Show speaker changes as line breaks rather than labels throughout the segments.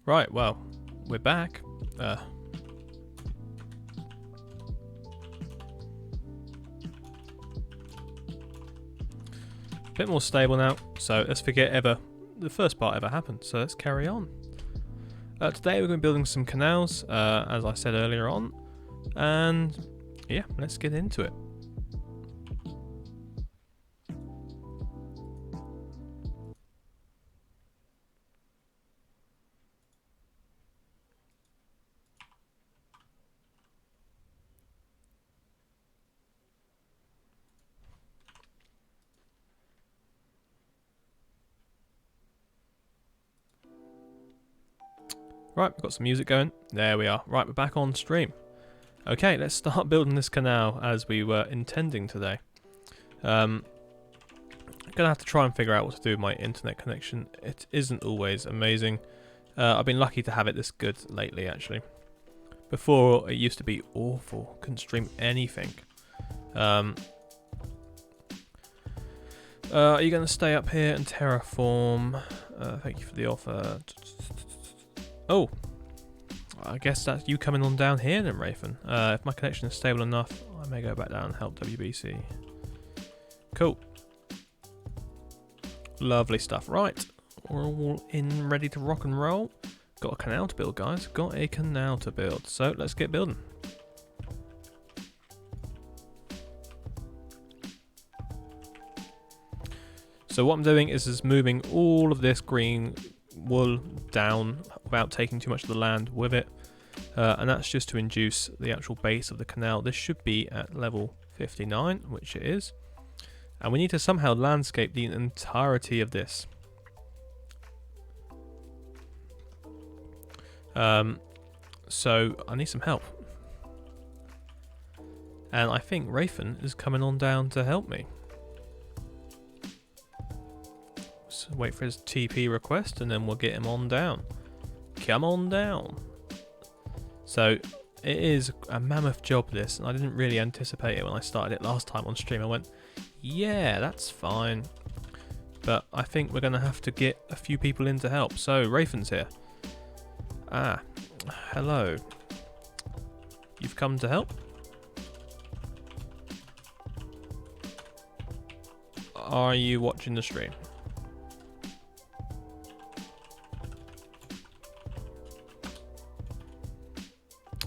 Right, well, we're back. Bit more stable now, so let's forget the first part ever happened, so let's carry on. Today we're going to be building some canals, as I said earlier on, and yeah, let's get into it. Right, we've got some music going. There we are. Right, we're back on stream. Okay, let's start building this canal as we were intending today. I'm gonna have to try and figure out what to do with my internet connection. It isn't always amazing. I've been lucky to have it this good lately, actually. Before, it used to be awful. Couldn't stream anything. Are you going to stay up here and terraform? Thank you for the offer. Oh, I guess that's you coming on down here then, Rafen. If my connection is stable enough, I may go back down and help WBC. Cool. Lovely stuff. Right, we're all in, ready to rock and roll. Got a canal to build, guys. Got a canal to build. So let's get building. So what I'm doing is moving all of this green wool down without taking too much of the land with it. And that's just to induce the actual base of the canal. This should be at level 59, which it is. And we need to somehow landscape the entirety of this. So I need some help. And I think Rafen is coming on down to help me. So wait for his TP request and then we'll get him on down. Come on down. So it is a mammoth job, this, and I didn't really anticipate it when I started it last time on stream. I went, yeah, that's fine. But I think we're going to have to get a few people in to help. So Rafen's here. Ah, hello. You've come to help? Are you watching the stream?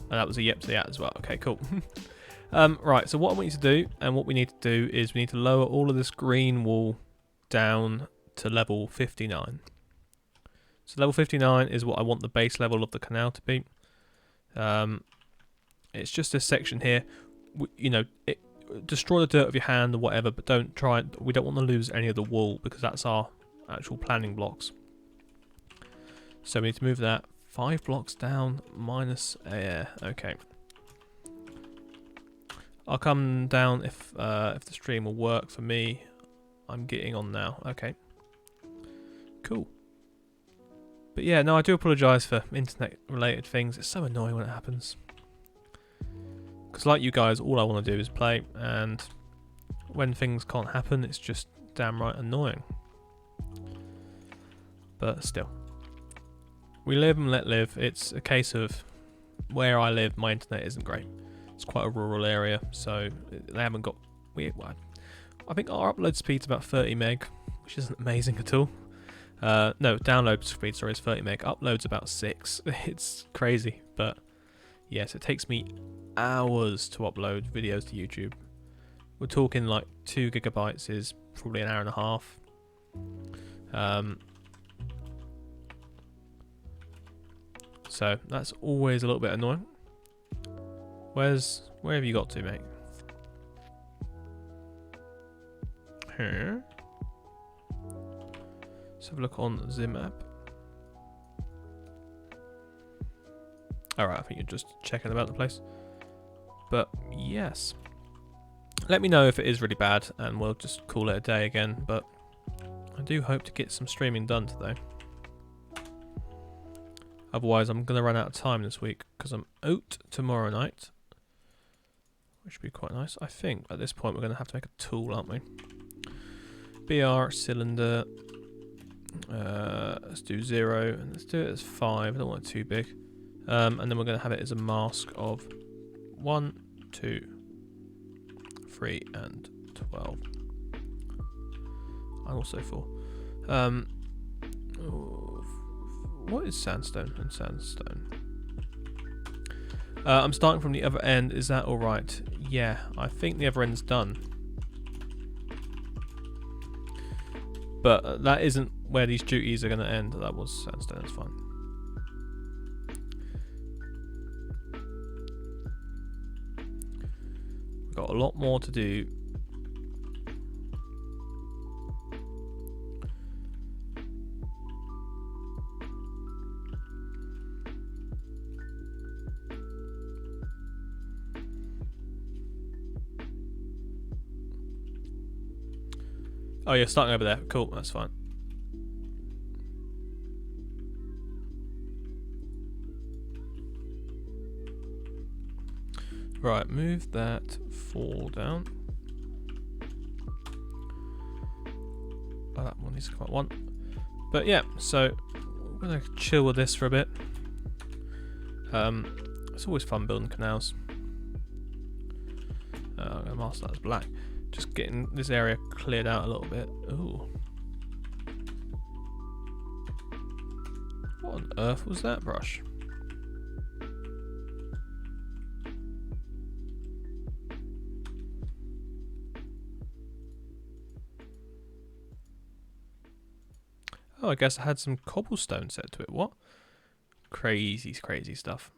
And that was a yep to that as well. Okay, cool. Right, so what I want you to do, and what we need to do, is we need to lower all of this green wool down to level 59. So level 59 is what I want the base level of the canal to be. It's just this section here. You know, destroy the dirt with your hand or whatever, but don't try. We don't want to lose any of the wool because that's our actual planning blocks. So we need to move that 5 blocks down minus air. Okay. I'll come down if the stream will work for me. I'm getting on now. Okay. Cool. But yeah, no, I do apologise for internet-related things. It's so annoying when it happens. Because like you guys, all I want to do is play, and when things can't happen, it's just damn right annoying. But still. We live and let live. It's a case of where I live, my internet isn't great. It's quite a rural area, so they haven't got... I think our upload speed's about 30 meg, which isn't amazing at all. No, download speed, sorry, is 30 meg. Upload's about 6. It's crazy, but yes, it takes me hours to upload videos to YouTube. We're talking like 2 gigabytes is probably an hour and a half. So that's always a little bit annoying. Where have you got to, mate? Here. Let's have a look on the map. Alright, I think you're just checking about the place. But yes. Let me know if it is really bad and we'll just call it a day again. But I do hope to get some streaming done today. Otherwise, I'm going to run out of time this week because I'm out tomorrow night. Which would be quite nice. I think at this point we're going to have to make a tool, aren't we? BR cylinder. Let's do 0, and let's do it as 5. I don't want it too big. And then we're going to have it as a mask of 1, 2, 3, and 12. And also 4. What is sandstone and sandstone? I'm starting from the other end. Is that all right? Yeah, I think the other end's done. But that isn't where these duties are going to end. That was sandstone. That's fine. We've got a lot more to do. Oh, you're starting over there. Cool, that's fine. Right, move that 4 down. Oh, that one needs to come out 1. But yeah, so we're gonna chill with this for a bit. It's always fun building canals. I'm gonna mask that as black. Just getting this area cleared out a little bit. Ooh. What on earth was that brush? Oh, I guess I had some cobblestone set to it. What? Crazy, crazy stuff.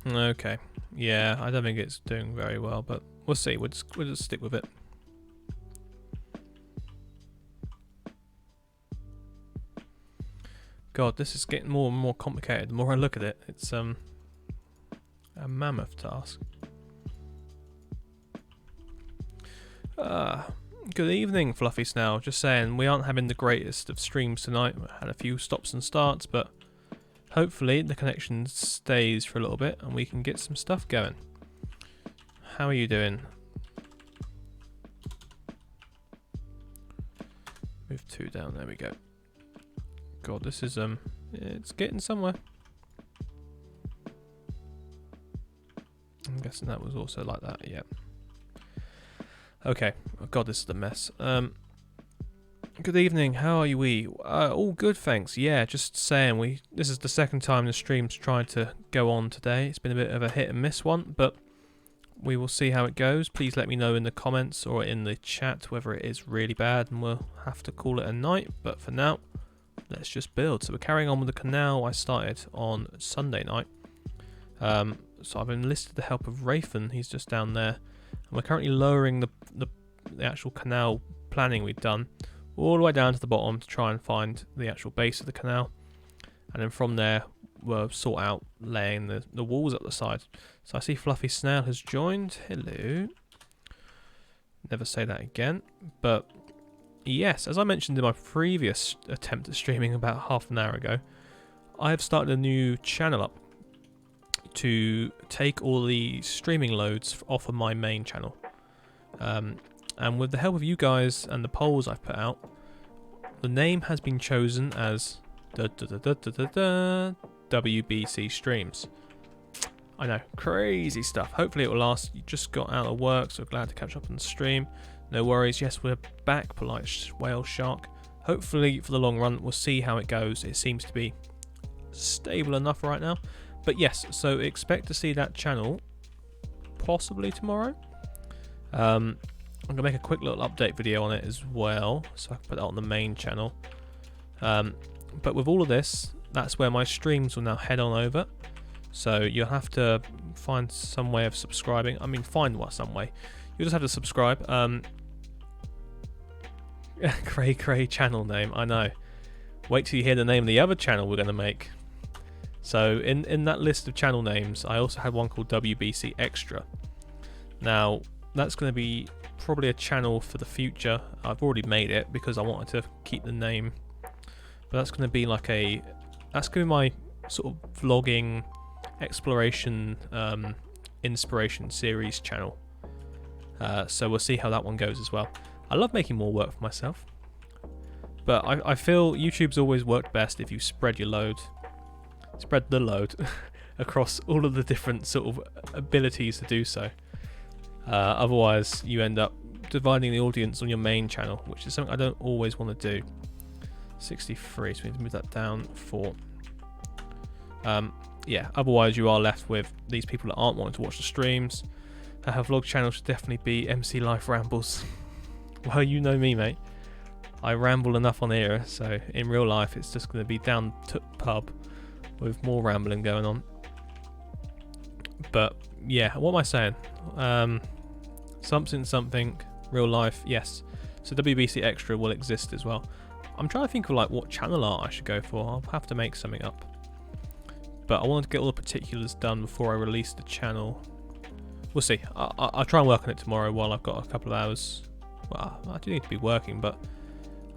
Okay, yeah, I don't think it's doing very well, but we'll see. We'll just stick with it. God, this is getting more and more complicated the more I look at it. It's a mammoth task. Good evening, Fluffy Snail. Just saying, we aren't having the greatest of streams tonight. We had a few stops and starts, but hopefully the connection stays for a little bit and we can get some stuff going. How are you doing? Move 2 down, there we go. God, this is it's getting somewhere. I'm guessing that was also like that, yeah. Okay, oh God, this is a mess. Good evening, how are you? All good, thanks. Yeah, just saying, this is the second time the stream's tried to go on today. It's been a bit of a hit and miss one, but we will see how it goes. Please let me know in the comments or in the chat whether it is really bad, and we'll have to call it a night. But for now, let's just build. So we're carrying on with the canal I started on Sunday night. So I've enlisted the help of Rayfan. He's just down there, and we're currently lowering the actual canal planning we've done all the way down to the bottom to try and find the actual base of the canal, and then from there we'll sort out laying the walls up the side. So I see Fluffy Snail has joined. Hello. Never say that again. But yes, as I mentioned in my previous attempt at streaming about half an hour ago, I have started a new channel up to take all the streaming loads off of my main channel. And with the help of you guys and the polls I've put out, the name has been chosen as WBC Streams. I know, crazy stuff. Hopefully it will last. You just got out of work, so glad to catch up on the stream. No worries. Yes, we're back, polite whale shark. Hopefully for the long run, we'll see how it goes. It seems to be stable enough right now. But yes, so expect to see that channel possibly tomorrow. I'm going to make a quick little update video on it as well, so I can put that on the main channel. But with all of this, that's where my streams will now head on over. So you'll have to find some way of subscribing. I mean, find some way. You'll just have to subscribe. Cray channel name, I know. Wait till you hear the name of the other channel we're going to make. So in that list of channel names, I also had one called WBC Extra. Now that's going to be probably a channel for the future. I've already made it because I wanted to keep the name, but that's going to be like that's going to be my sort of vlogging, exploration, inspiration series channel. So we'll see how that one goes as well. I love making more work for myself, but I feel YouTube's always worked best if you spread the load across all of the different sort of abilities to do so. Otherwise you end up dividing the audience on your main channel, which is something I don't always want to do. 63, so we need to move that down 4. Yeah, otherwise you are left with these people that aren't wanting to watch the streams. Her vlog channel should definitely be MC Life Rambles. Well, you know me, mate. I ramble enough on here, so in real life it's just going to be down to pub with more rambling going on. But yeah, what am I saying? Something, real life, yes. So WBC Extra will exist as well. I'm trying to think of like what channel art I should go for. I'll have to make something up. But I want to get all the particulars done before I release the channel. We'll see. I'll try and work on it tomorrow while I've got a couple of hours. Well, I do need to be working, but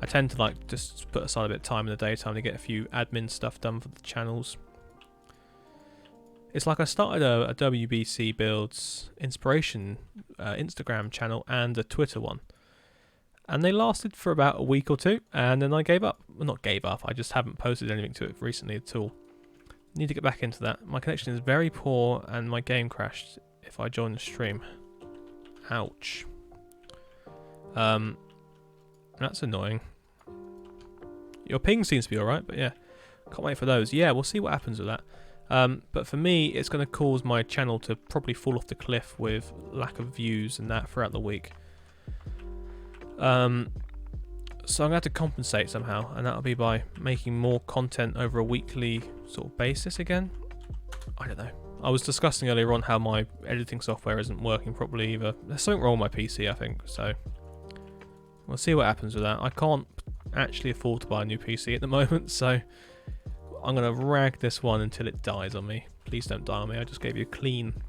I tend to like just put aside a bit of time in the daytime to get a few admin stuff done for the channels. It's like I started a WBC Builds inspiration Instagram channel and a Twitter one. And they lasted for about a week or two, and then I gave up. Well, not gave up, I just haven't posted anything to it recently at all. Need to get back into that. My connection is very poor and my game crashed if I join the stream. Ouch. That's annoying. Your ping seems to be alright, but yeah. Can't wait for those. Yeah, we'll see what happens with that. But for me, it's going to cause my channel to probably fall off the cliff with lack of views and that throughout the week. So I'm going to have to compensate somehow, and that'll be by making more content over a weekly sort of basis again. I don't know. I was discussing earlier on how my editing software isn't working properly either. There's something wrong with my PC, I think, so we'll see what happens with that. I can't actually afford to buy a new PC at the moment, so I'm going to rag this one until it dies on me. Please don't die on me. I just gave you a cleaned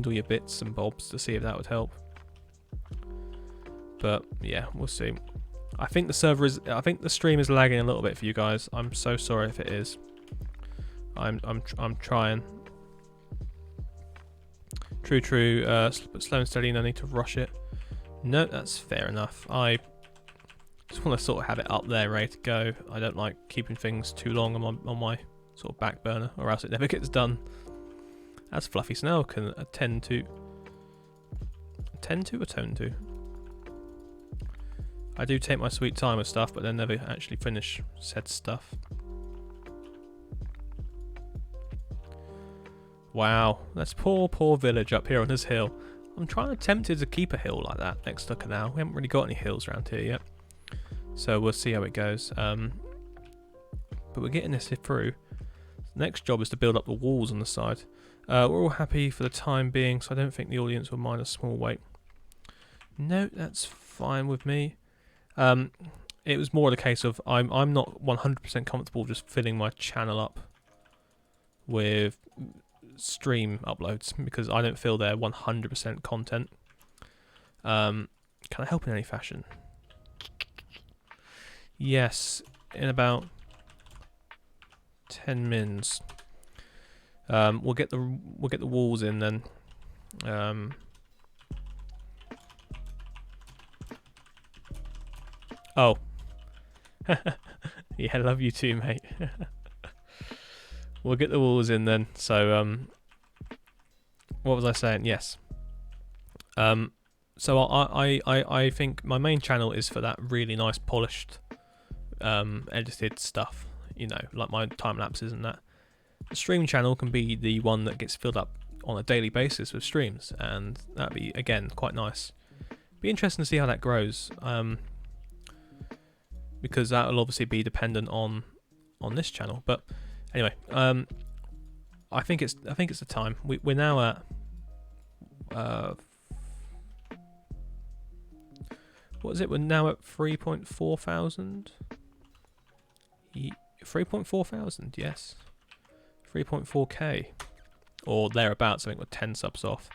all your bits and bobs to see if that would help. But yeah, we'll see. I think the stream is lagging a little bit for you guys. I'm so sorry if it is. I'm trying. True. But slow and steady. No need to rush it. No, that's fair enough. I just want to sort of have it up there, ready to go. I don't like keeping things too long on my sort of back burner, or else it never gets done. As Fluffy Snail can attend to. Attend to? Atone to? I do take my sweet time with stuff, but then never actually finish said stuff. Wow, that's poor village up here on this hill. I'm tempted to keep a hill like that next to a canal. We haven't really got any hills around here yet, so we'll see how it goes. But we're getting this through. The next job is to build up the walls on the side. We're all happy for the time being, so I don't think the audience will mind a small wait. No, that's fine with me. It was more the case of I'm not 100% comfortable just filling my channel up with stream uploads because I don't feel they're 100% content. Can I help in any fashion? Yes, in about 10 mins. We'll get the walls in then. Oh. Yeah, love you too, mate. We'll get the walls in then. So, what was I saying? Yes. So I think my main channel is for that really nice polished, edited stuff. You know, like my time lapses and that. The stream channel can be the one that gets filled up on a daily basis with streams, and that'd be again quite nice. Be interesting to see how that grows. Because that will obviously be dependent on this channel. But anyway, I think it's the time. We're now at what is it? We're now at 3.4 thousand. 3.4 thousand. Yes. 3.4k. Or thereabouts, I think we're 10 subs off.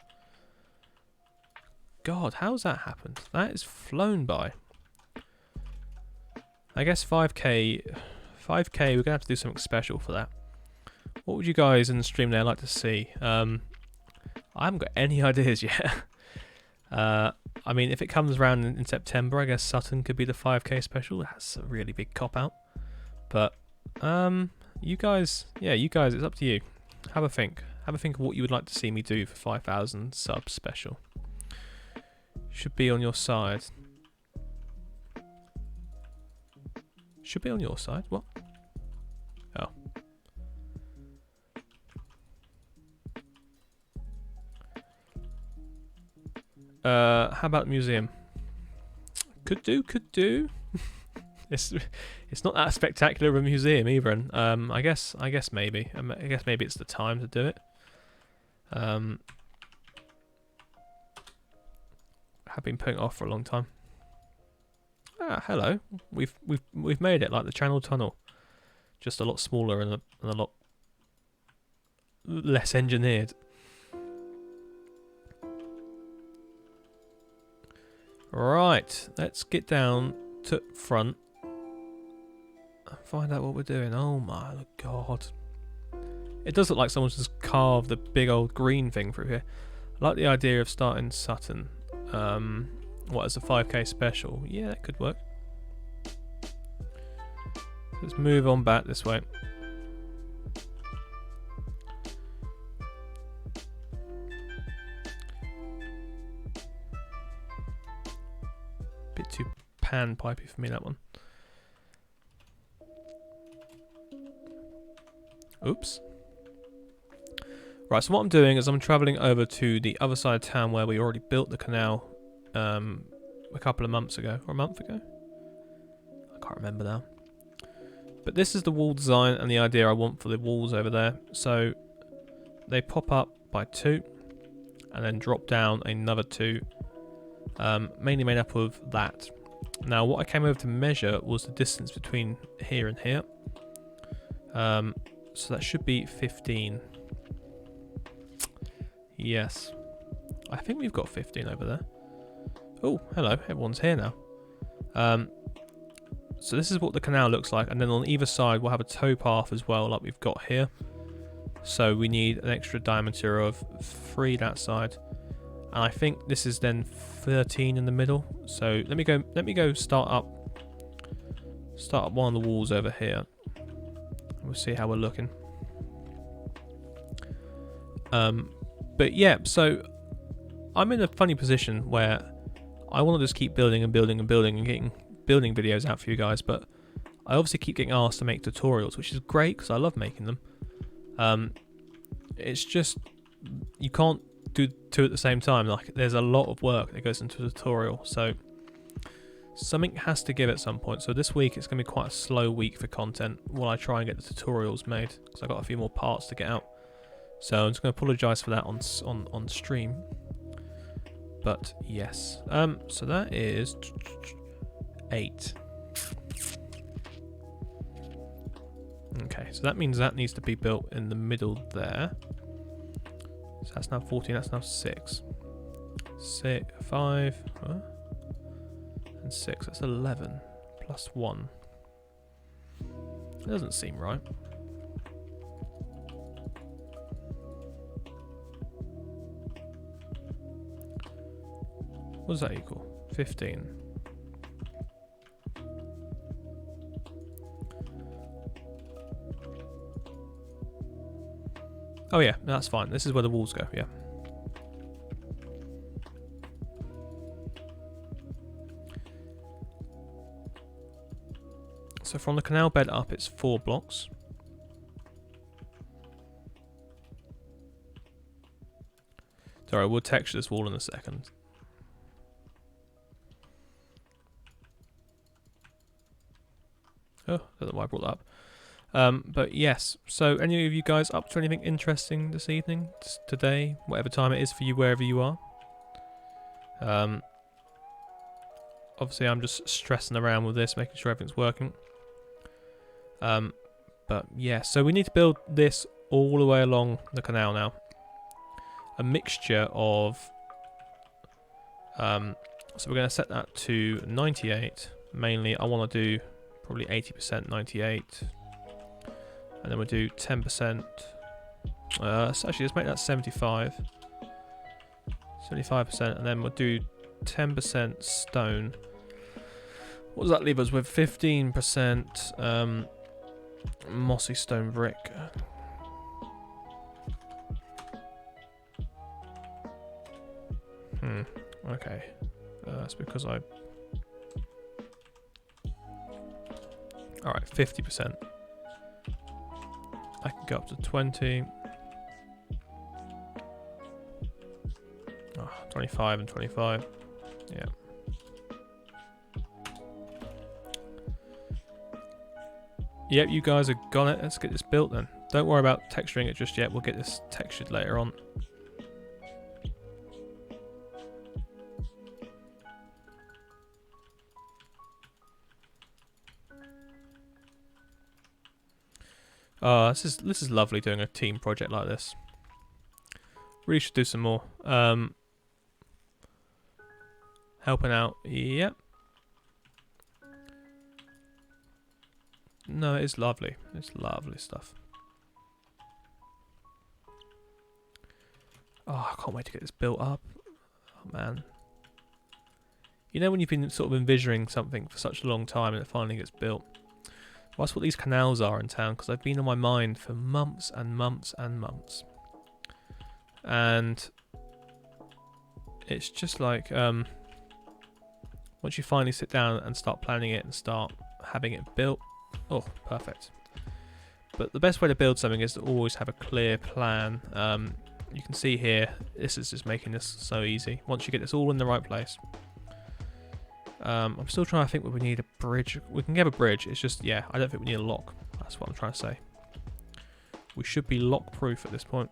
God, how's that happened? That is flown by. I guess 5k, we're going to have to do something special for that. What would you guys in the stream there like to see? I haven't got any ideas yet. I mean, if it comes around in September, I guess Sutton could be the 5k special. That's a really big cop-out. But, you guys, it's up to you. Have a think. Have a think of what you would like to see me do for 5,000 subs special. Should be on your side. Should be on your side? What? Oh. How about museum? Could do. It's not that spectacular of a museum either, and I guess maybe it's the time to do it. Have been putting it off for a long time. Ah, hello. We've made it, like the Channel Tunnel, just a lot smaller and a lot less engineered. Right, let's get down to front and find out what we're doing. Oh my god. It does look like someone's just carved the big old green thing through here. I like the idea of starting Sutton. What, as a 5k special? Yeah, that could work. Let's move on back this way. Bit too pan-pipey for me, that one. Oops. Right, so what I'm doing is I'm travelling over to the other side of town where we already built the canal a couple of months ago, or a month ago? I can't remember now. But this is the wall design and the idea I want for the walls over there. So they pop up by 2 and then drop down another 2, mainly made up of that. Now what I came over to measure was the distance between here and here. So that should be 15. Yes. I think we've got 15 over there. Oh, hello. Everyone's here now. So this is what the canal looks like. And then on either side, we'll have a towpath as well, like we've got here. So we need an extra diameter of 3 that side. And I think this is then 13 in the middle. So let me go start up one of the walls over here. We'll see how we're looking. But yeah, so I'm in a funny position where I want to just keep building and building and building and getting building videos out for you guys, but I obviously keep getting asked to make tutorials, which is great because I love making them. It's just you can't do 2 at the same time. Like, there's a lot of work that goes into a tutorial, so something has to give at some point. So this week it's going to be quite a slow week for content while I try and get the tutorials made, because I've got a few more parts to get out. So I'm just going to apologise for that on stream. But yes, so that is 8. Okay, so that means that needs to be built in the middle there. So that's now 14. That's now 6. 5 and 6. That's 11 plus 1. It doesn't seem right. What does that equal? 15. Oh yeah, that's fine. This is where the walls go, yeah. So from the canal bed up, it's 4 blocks. Sorry, we'll texture this wall in a second. Oh, I don't know why I brought that up. But yes, so any of you guys up to anything interesting this evening, today, whatever time it is for you, wherever you are? Obviously I'm just stressing around with this, making sure everything's working. But yeah, so we need to build this all the way along the canal now. A mixture of... so we're going to set that to 98. Mainly, I want to do probably 80% 98. And then we'll do 10%. So actually, let's make that 75. 75%, and then we'll do 10% stone. What does that leave us with? 15% mossy stone brick. Okay. That's because I... Alright, 50%. I can go up to 20. 25 and 25. Yeah. Yep, you guys have got it. Let's get this built then. Don't worry about texturing it just yet. We'll get this textured later on. This is lovely doing a team project like this. Really should do some more. Helping out. Yep. No, it's lovely. It's lovely stuff. Oh, I can't wait to get this built up. Oh, man. You know when you've been sort of envisioning something for such a long time and it finally gets built? Well, that's what these canals are in town, because they've been on my mind for months and months and months. And it's just like, once you finally sit down and start planning it and start having it built, oh, perfect. But the best way to build something is to always have a clear plan. You can see here, this is just making this so easy. Once you get this all in the right place. I'm still trying to think whether we need a bridge. We can get a bridge, it's just, yeah, I don't think we need a lock. That's what I'm trying to say. We should be lock proof at this point.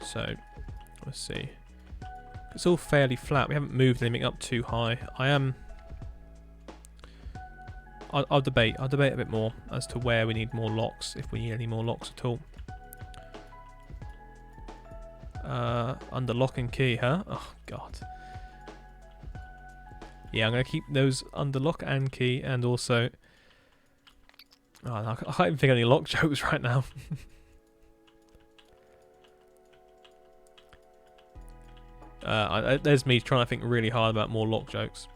So, let's see. It's all fairly flat. We haven't moved anything up too high. I'll debate a bit more as to where we need more locks, if we need any more locks at all. Under lock and key, huh? Oh, God. Yeah, I'm going to keep those under lock and key, and also... Oh, I can't even think of any lock jokes right now. There's me trying to think really hard about more lock jokes.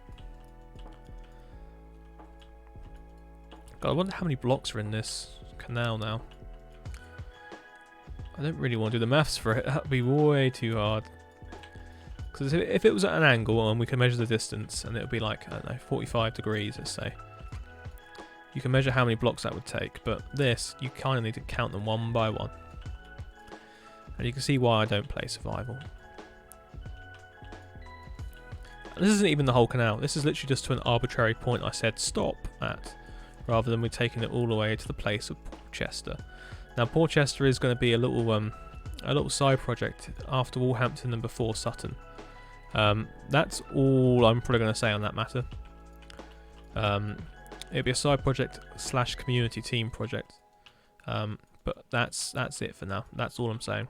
God, I wonder how many blocks are in this canal now. I don't really want to do the maths for it. That would be way too hard. Because if it was at an angle and we can measure the distance, and it would be like, I don't know, 45 degrees, let's say. You can measure how many blocks that would take, but this, you kind of need to count them one by one. And you can see why I don't play survival. And this isn't even the whole canal. This is literally just to an arbitrary point I said stop at, rather than we're taking it all the way to the place of Porchester. Now, Porchester is going to be a little side project after Walhampton and before Sutton. That's all I'm probably going to say on that matter. It'll be a side project / community team project. But that's it for now. That's all I'm saying.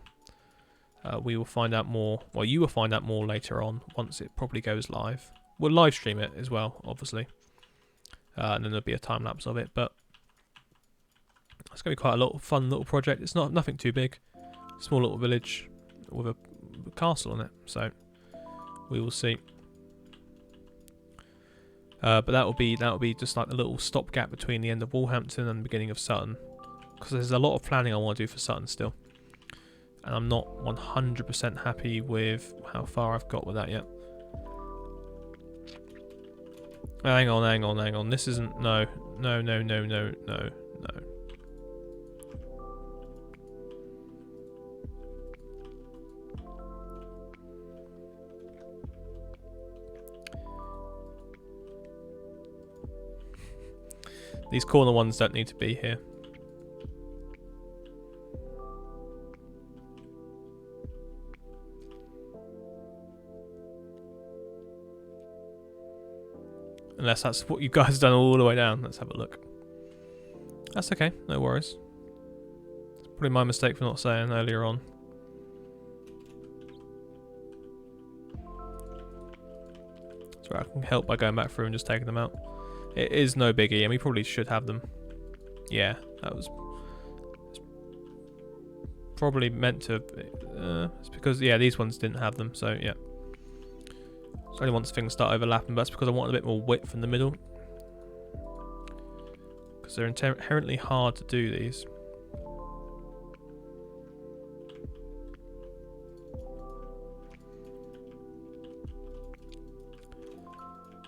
We will find out more. Well, you will find out more later on once it probably goes live. We'll live stream it as well, obviously. And then there'll be a time lapse of it. But it's going to be quite a fun little project. It's nothing too big. Small little village with a castle on it. So we will see. But that will be just like a little stopgap between the end of Walhampton and the beginning of Sutton, because there's a lot of planning I want to do for Sutton still, and I'm not 100% happy with how far I've got with that yet. Hang on. This isn't no. These corner ones don't need to be here. Unless that's what you guys have done all the way down. Let's have a look. That's okay, no worries. Probably my mistake for not saying earlier on. So I can help by going back through and just taking them out. It is no biggie, and we probably should have them. Yeah, that was probably meant to. It's because, yeah, these ones didn't have them, so yeah. It's only once things start overlapping, but that's because I wanted a bit more width in the middle. Because they're inherently hard to do these.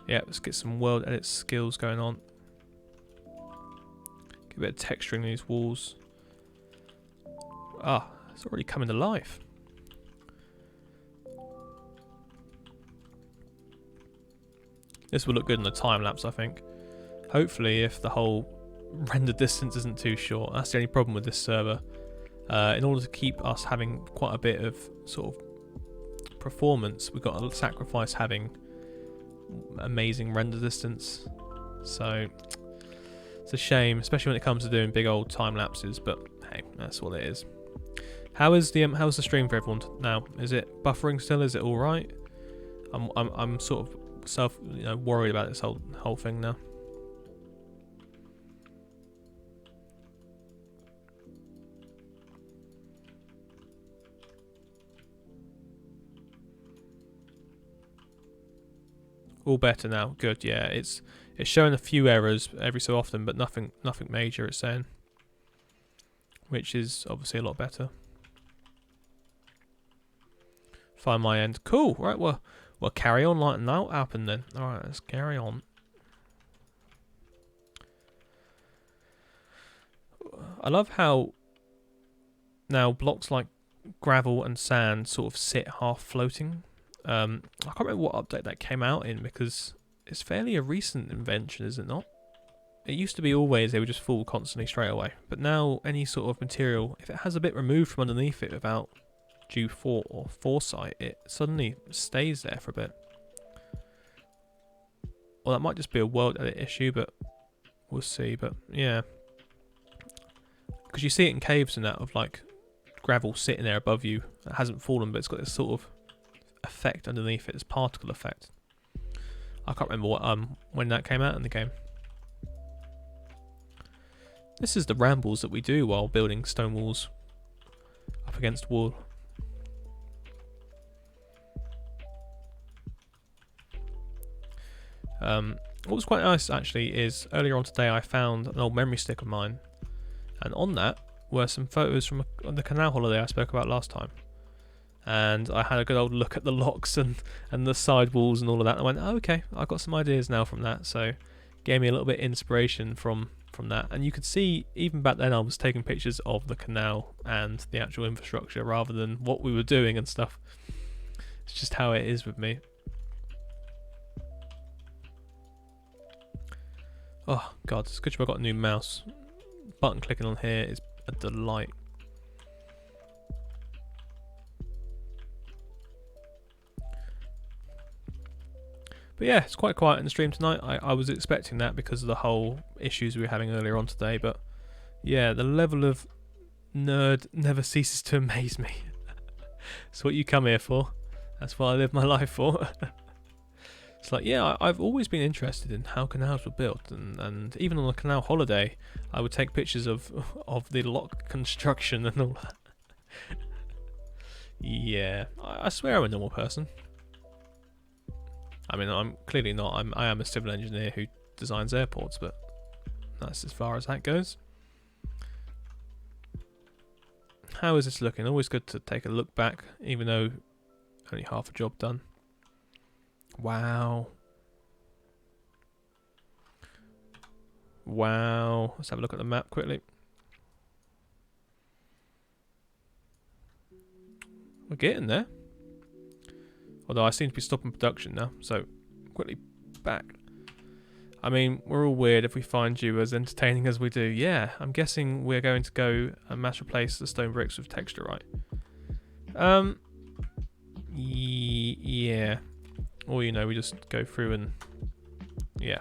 Yeah, let's get some world edit skills going on. Get a bit of texturing these walls. Ah, it's already coming to life. This will look good in the time lapse, I think. Hopefully, if the whole render distance isn't too short. That's the only problem with this server. In order to keep us having quite a bit of sort of performance, we've got to sacrifice having amazing render distance. So it's a shame, especially when it comes to doing big old time lapses. But hey, that's what it is. How's the stream for everyone now? Is it buffering still? Is it all right? I'm sort of worried about this whole thing now. All better now. Good. Yeah, it's showing a few errors every so often, but nothing major. It's saying, which is obviously a lot better. Find my end. Cool. Right. Well, carry on like that happened then. All right. Let's carry on. I love how now blocks like gravel and sand sort of sit half floating. I can't remember what update that came out in because it's fairly a recent invention, is it not? It used to be always they would just fall constantly straight away, but now any sort of material, if it has a bit removed from underneath it without due thought or foresight, it suddenly stays there for a bit. Well, that might just be a world edit issue, but we'll see. But yeah, because you see it in caves and that of like gravel sitting there above you that hasn't fallen, but it's got this sort of effect underneath it, this particle effect. I can't remember what when that came out in the game. This is the rambles that we do while building stone walls up against wall. What was quite nice actually is earlier on today I found an old memory stick of mine, and on that were some photos from the canal holiday I spoke about last time. And I had a good old look at the locks and the side walls and all of that. And I went, oh, okay, I've got some ideas now from that. So gave me a little bit of inspiration from that. And you could see even back then I was taking pictures of the canal and the actual infrastructure rather than what we were doing and stuff. It's just how it is with me. Oh god, it's good job I got a new mouse. Button clicking on here is a delight. But yeah, it's quite quiet in the stream tonight. I was expecting that because of the whole issues we were having earlier on today. But yeah, the level of nerd never ceases to amaze me. It's what you come here for. That's what I live my life for. It's like, yeah, I've always been interested in how canals were built. And even on a canal holiday, I would take pictures of the lock construction and all that. Yeah, I swear I'm a normal person. I mean, I'm clearly not. I am a civil engineer who designs airports, but that's as far as that goes. How is this looking? Always good to take a look back, even though only half a job done. Wow. Wow. Let's have a look at the map quickly. We're getting there. Although I seem to be stopping production now, so quickly back. I mean, we're all weird if we find you as entertaining as we do. Yeah, I'm guessing we're going to go and mass replace the stone bricks with texture, right? Yeah. Or, you know, we just go through and... yeah.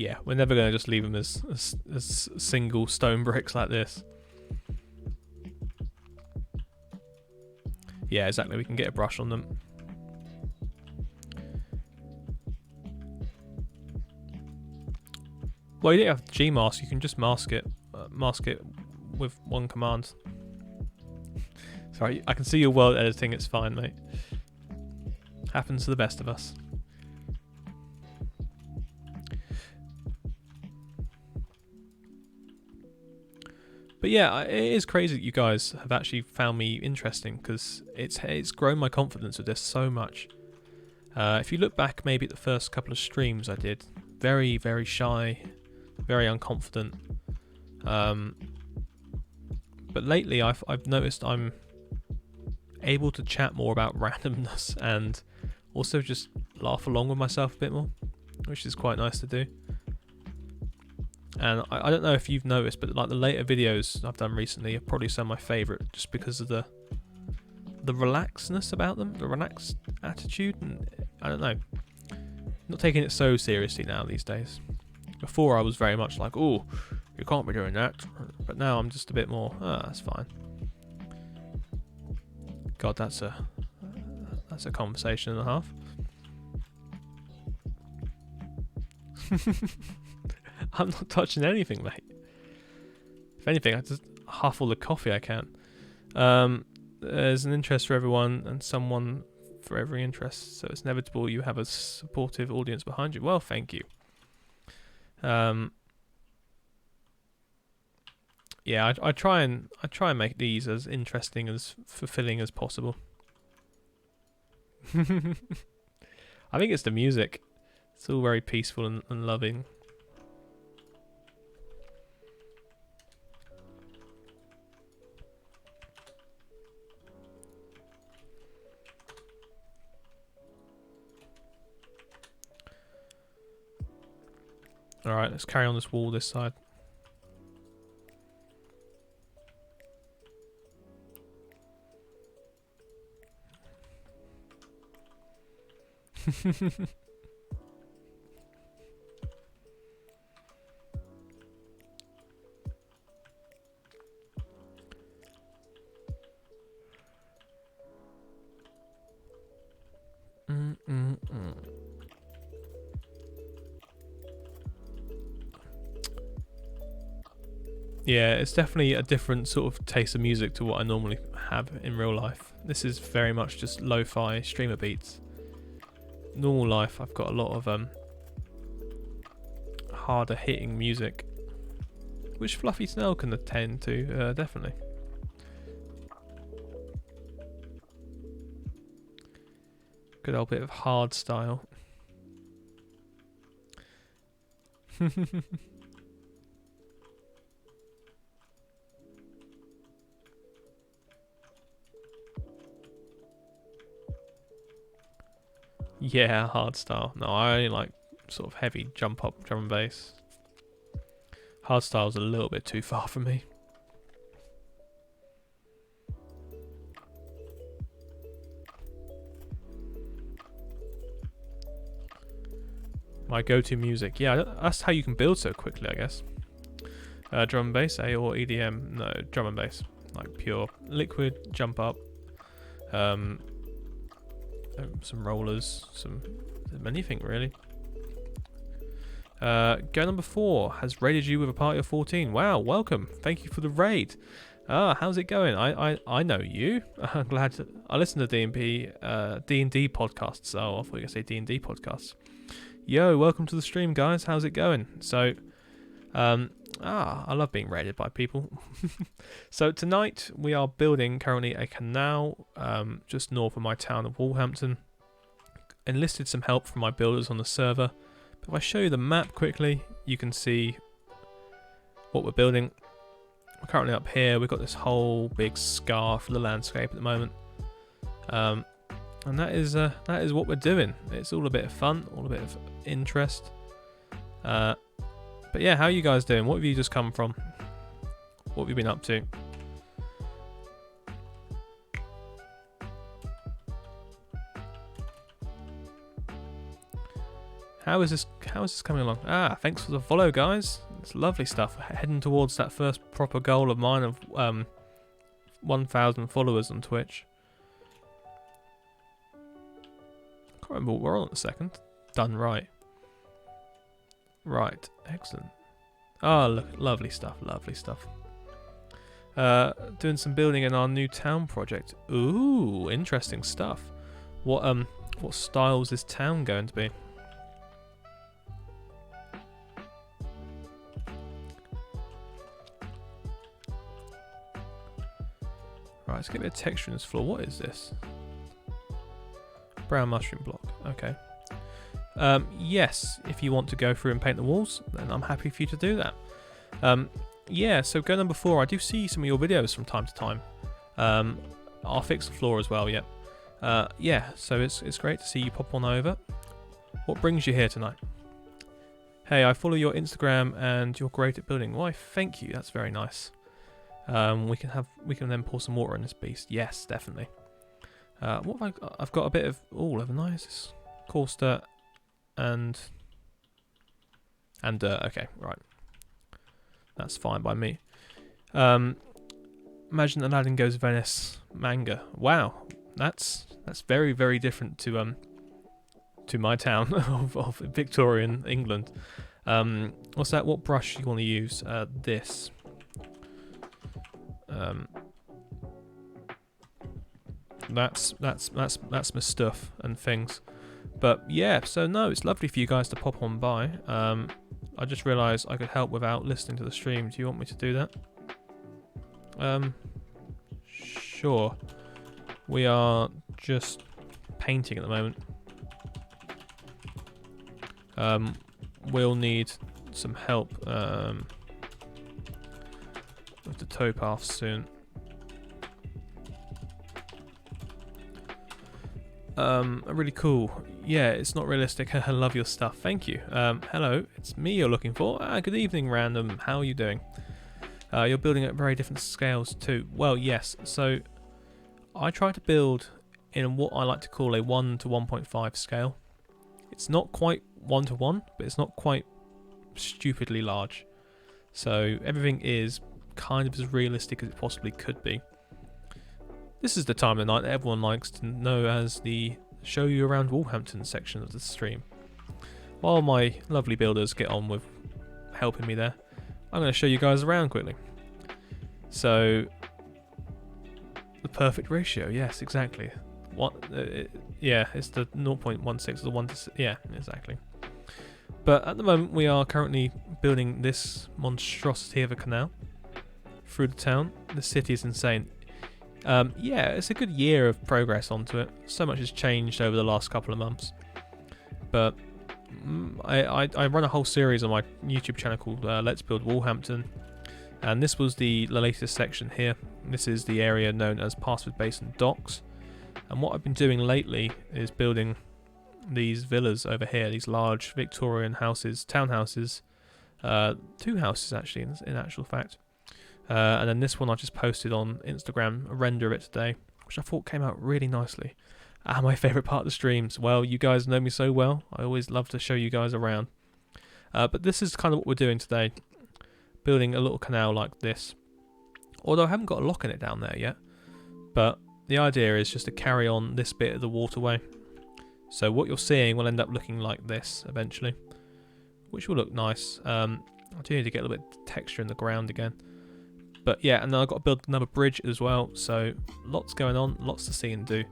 yeah, we're never going to just leave them as single stone bricks like this. Yeah, exactly. We can get a brush on them. Well, you don't have Gmask. You can just mask it with one command. Sorry, I can see your world editing. It's fine, mate. Happens to the best of us. But yeah, it is crazy that you guys have actually found me interesting, because it's grown my confidence with this so much. If you look back maybe at the first couple of streams I did, very, very shy, very unconfident. But lately I've noticed I'm able to chat more about randomness and also just laugh along with myself a bit more, which is quite nice to do. And I don't know if you've noticed, but like the later videos I've done recently are probably some of my favourite, just because of the relaxedness about them, the relaxed attitude, and I don't know, not taking it so seriously now these days. Before I was very much like, oh, you can't be doing that, but now I'm just a bit more, that's fine. God, that's a conversation and a half. I'm not touching anything, mate. If anything, I just half all the coffee I can. There's an interest for everyone and someone for every interest, so it's inevitable you have a supportive audience behind you. Well, thank you. Yeah, I try and make these as interesting, as fulfilling as possible. I think it's the music. It's all very peaceful and loving. Alright, let's carry on this wall this side. Yeah, it's definitely a different sort of taste of music to what I normally have in real life. This is very much just lo-fi streamer beats. Normal life, I've got a lot of harder hitting music, which Fluffy Snell can attend to, definitely. Good old bit of hard style. Yeah, hard style. No, I only like sort of heavy jump up drum and bass. Hard style's a little bit too far for me. My go-to music. Yeah, that's how you can build so quickly, I guess. Drum and bass, A or EDM? No, drum and bass. Like pure liquid, jump up. Some rollers, some anything really. Go number 4 has raided you with a party of 14. Wow, welcome. Thank you for the raid. How's it going? I know you. I'm glad I listen to D&D podcasts. Oh, I thought you were going to say D&D podcasts. Yo, welcome to the stream, guys. How's it going? So, I love being raided by people. So tonight we are building currently a canal just north of my town of Walhampton. Enlisted some help from my builders on the server. But if I show you the map quickly, you can see what we're building. We're currently up here. We've got this whole big scarf of the landscape at the moment. And that is what we're doing. It's all a bit of fun, all a bit of interest. But yeah, how are you guys doing? What have you just come from? What have you been up to? How is this coming along? Ah, thanks for the follow, guys. It's lovely stuff. Heading towards that first proper goal of mine of 1,000 followers on Twitch. Can't remember what we're on at the second. Done right. Right, excellent. Oh, look, lovely stuff, lovely stuff. Doing some building in our new town project. Ooh, interesting stuff. What style is this town going to be? Right, let's get a bit of texture in this floor. What is this? Brown mushroom block. Okay. Yes, if you want to go through and paint the walls, then I'm happy for you to do that. Yeah, so go number 4. I do see some of your videos from time to time. I'll fix the floor as well, yeah. Yeah, so it's great to see you pop on over. What brings you here tonight? Hey, I follow your Instagram and you're great at building. Why, thank you, that's very nice. We can then pour some water in this beast. Yes, definitely. What have I got? I've got a bit of leather nice. Coarse dirt and dirt. Okay, right. That's fine by me. Imagine Aladdin Goes Venice manga. Wow, that's very, very different to my town of Victorian England. What's that? What brush you want to use? This. That's my stuff and things. But yeah, so no, it's lovely for you guys to pop on by. I just realised I could help without listening to the stream. Do you want me to do that? Sure. We are just painting at the moment. We'll need some help with the towpath soon. Really cool. Yeah, it's not realistic. I love your stuff. Thank you. Hello, it's me you're looking for. Good evening, random. How are you doing? You're building at very different scales too. Well, yes. So I try to build in what I like to call a 1 to 1.5 scale. It's not quite 1 to 1, but it's not quite stupidly large. So everything is kind of as realistic as it possibly could be. This is the time of the night that everyone likes to know as the show you around Walhampton section of the stream. While my lovely builders get on with helping me there, I'm going to show you guys around quickly. So, the perfect ratio, yes, exactly. Yeah, it's the 0.16 or the 1 to, yeah, exactly. But at the moment we are currently building this monstrosity of a canal through the town. The city is insane. Yeah, it's a good year of progress onto it. So much has changed over the last couple of months. But I run a whole series on my YouTube channel called Let's Build Walhampton. And this was the latest section here. This is the area known as Passford Basin Docks. And what I've been doing lately is building these villas over here, these large Victorian houses, townhouses. 2 houses actually, in actual fact. And then this one I just posted on Instagram, a render of it today, which I thought came out really nicely. My favourite part of the streams. Well, you guys know me so well. I always love to show you guys around. But this is kind of what we're doing today. Building a little canal like this. Although I haven't got a lock in it down there yet. But the idea is just to carry on this bit of the waterway. So what you're seeing will end up looking like this eventually. Which will look nice. I do need to get a little bit of texture in the ground again. But yeah, and then I've got to build another bridge as well. So lots going on, lots to see and do.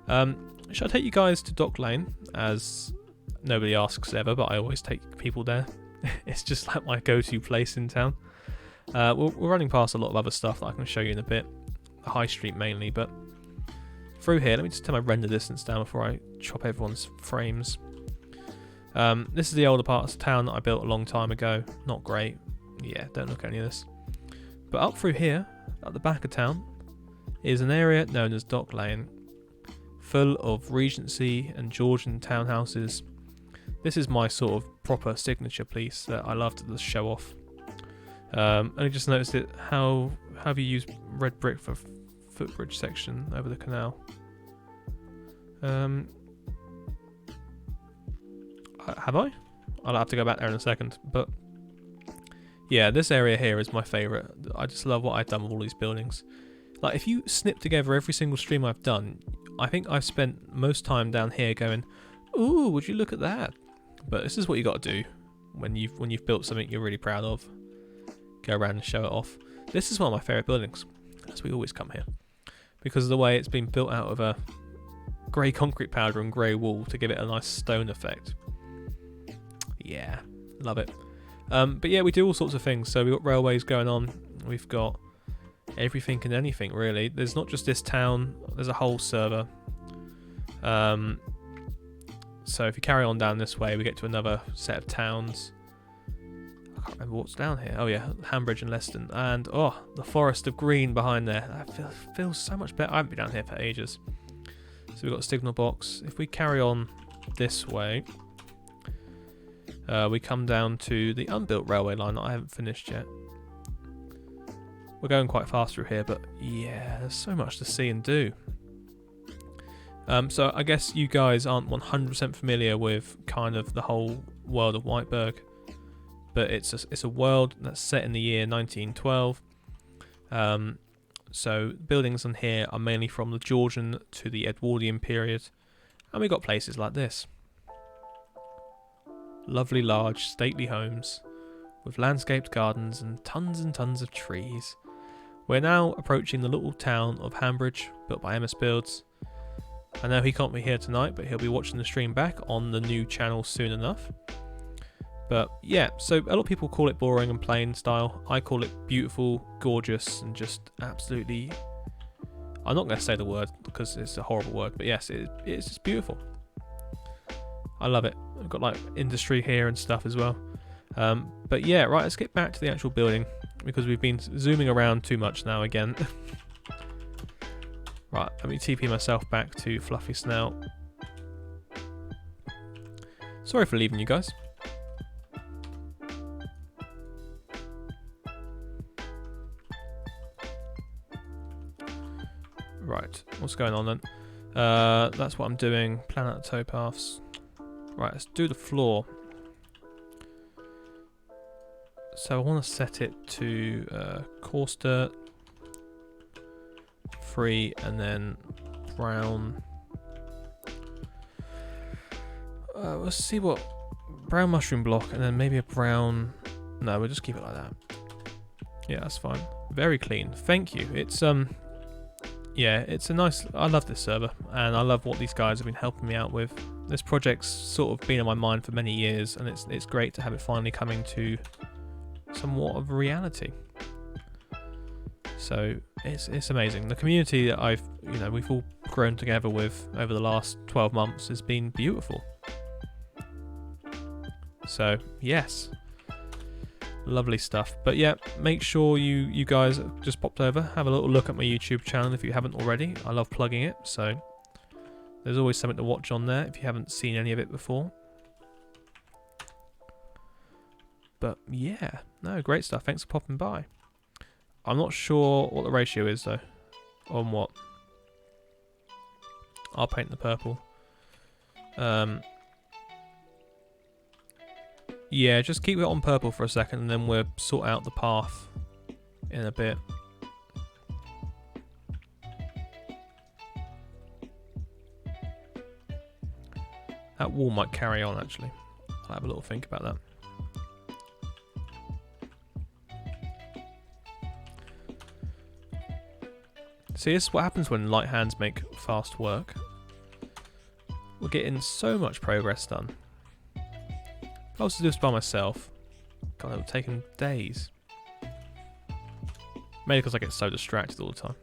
Shall I take you guys to Dock Lane? As nobody asks ever, but I always take people there. It's just like my go-to place in town. We're running past a lot of other stuff that I can show you in a bit. The high street mainly, but through here, let me just turn my render distance down before I chop everyone's frames. This is the older part of town that I built a long time ago. Not great. Yeah, don't look at any of this. But up through here, at the back of town, is an area known as Dock Lane, full of Regency and Georgian townhouses. This is my sort of proper signature piece that I love to just show off. I just noticed it. How have you used red brick for footbridge section over the canal? Have I? I'll have to go back there in a second. But yeah, this area here is my favourite. I just love what I've done with all these buildings. Like, if you snip together every single stream I've done, I think I've spent most time down here going, ooh, would you look at that? But this is what you got to do when you've built something you're really proud of. Go around and show it off. This is one of my favourite buildings. As we always come here. Because of the way it's been built out of a grey concrete powder and grey wool to give it a nice stone effect. Yeah, love it. But yeah, we do all sorts of things. So we've got railways going on. We've got everything and anything, really. There's not just this town. There's a whole server. So if you carry on down this way, we get to another set of towns. I can't remember what's down here. Oh yeah, Hambridge and Leston. And oh, the forest of green behind there. That feels so much better. I haven't been down here for ages. So we've got a signal box. If we carry on this way, we come down to the unbuilt railway line that I haven't finished yet. We're going quite fast through here, but yeah, there's so much to see and do. So I guess you guys aren't 100% familiar with kind of the whole world of Whiteburg, but it's a world that's set in the year 1912. So buildings on here are mainly from the Georgian to the Edwardian period, and we've got places like this. Lovely large stately homes with landscaped gardens and tons of trees. We're now approaching the little town of Hambridge, built by MS Builds. I know he can't be here tonight, but he'll be watching the stream back on the new channel soon enough. But yeah, so a lot of people call it boring and plain style. I call it beautiful, gorgeous, and just absolutely... I'm not going to say the word because it's a horrible word, but yes, it's just beautiful. I love it. I've got like industry here and stuff as well. But yeah, right, let's get back to the actual building because we've been zooming around too much now again. Right, let me TP myself back to Fluffy Snout. Sorry for leaving you guys. Right, what's going on then? That's what I'm doing. Plan out the towpaths. Right, let's do the floor. So I want to set it to coarse dirt, free, and then brown. Let's see what brown mushroom block, and then maybe a brown. No, we'll just keep it like that. Yeah, that's fine. Very clean. Thank you. It's yeah, it's a nice. I love this server, and I love what these guys have been helping me out with. This project's sort of been on my mind for many years, and it's great to have it finally coming to somewhat of reality. So it's amazing. The community that we've all grown together with over the last 12 months has been beautiful. So yes, lovely stuff. But yeah, make sure you guys just popped over, have a little look at my YouTube channel if you haven't already. I love plugging it, so there's always something to watch on there if you haven't seen any of it before. But yeah, no, great stuff. Thanks for popping by. I'm not sure what the ratio is though. On what? I'll paint the purple. Yeah, just keep it on purple for a second and then we'll sort out the path in a bit. That wall might carry on actually. I'll have a little think about that. See, this is what happens when light hands make fast work. We're getting so much progress done. If I was to do this by myself, God, it would take him days. Maybe because I get so distracted all the time.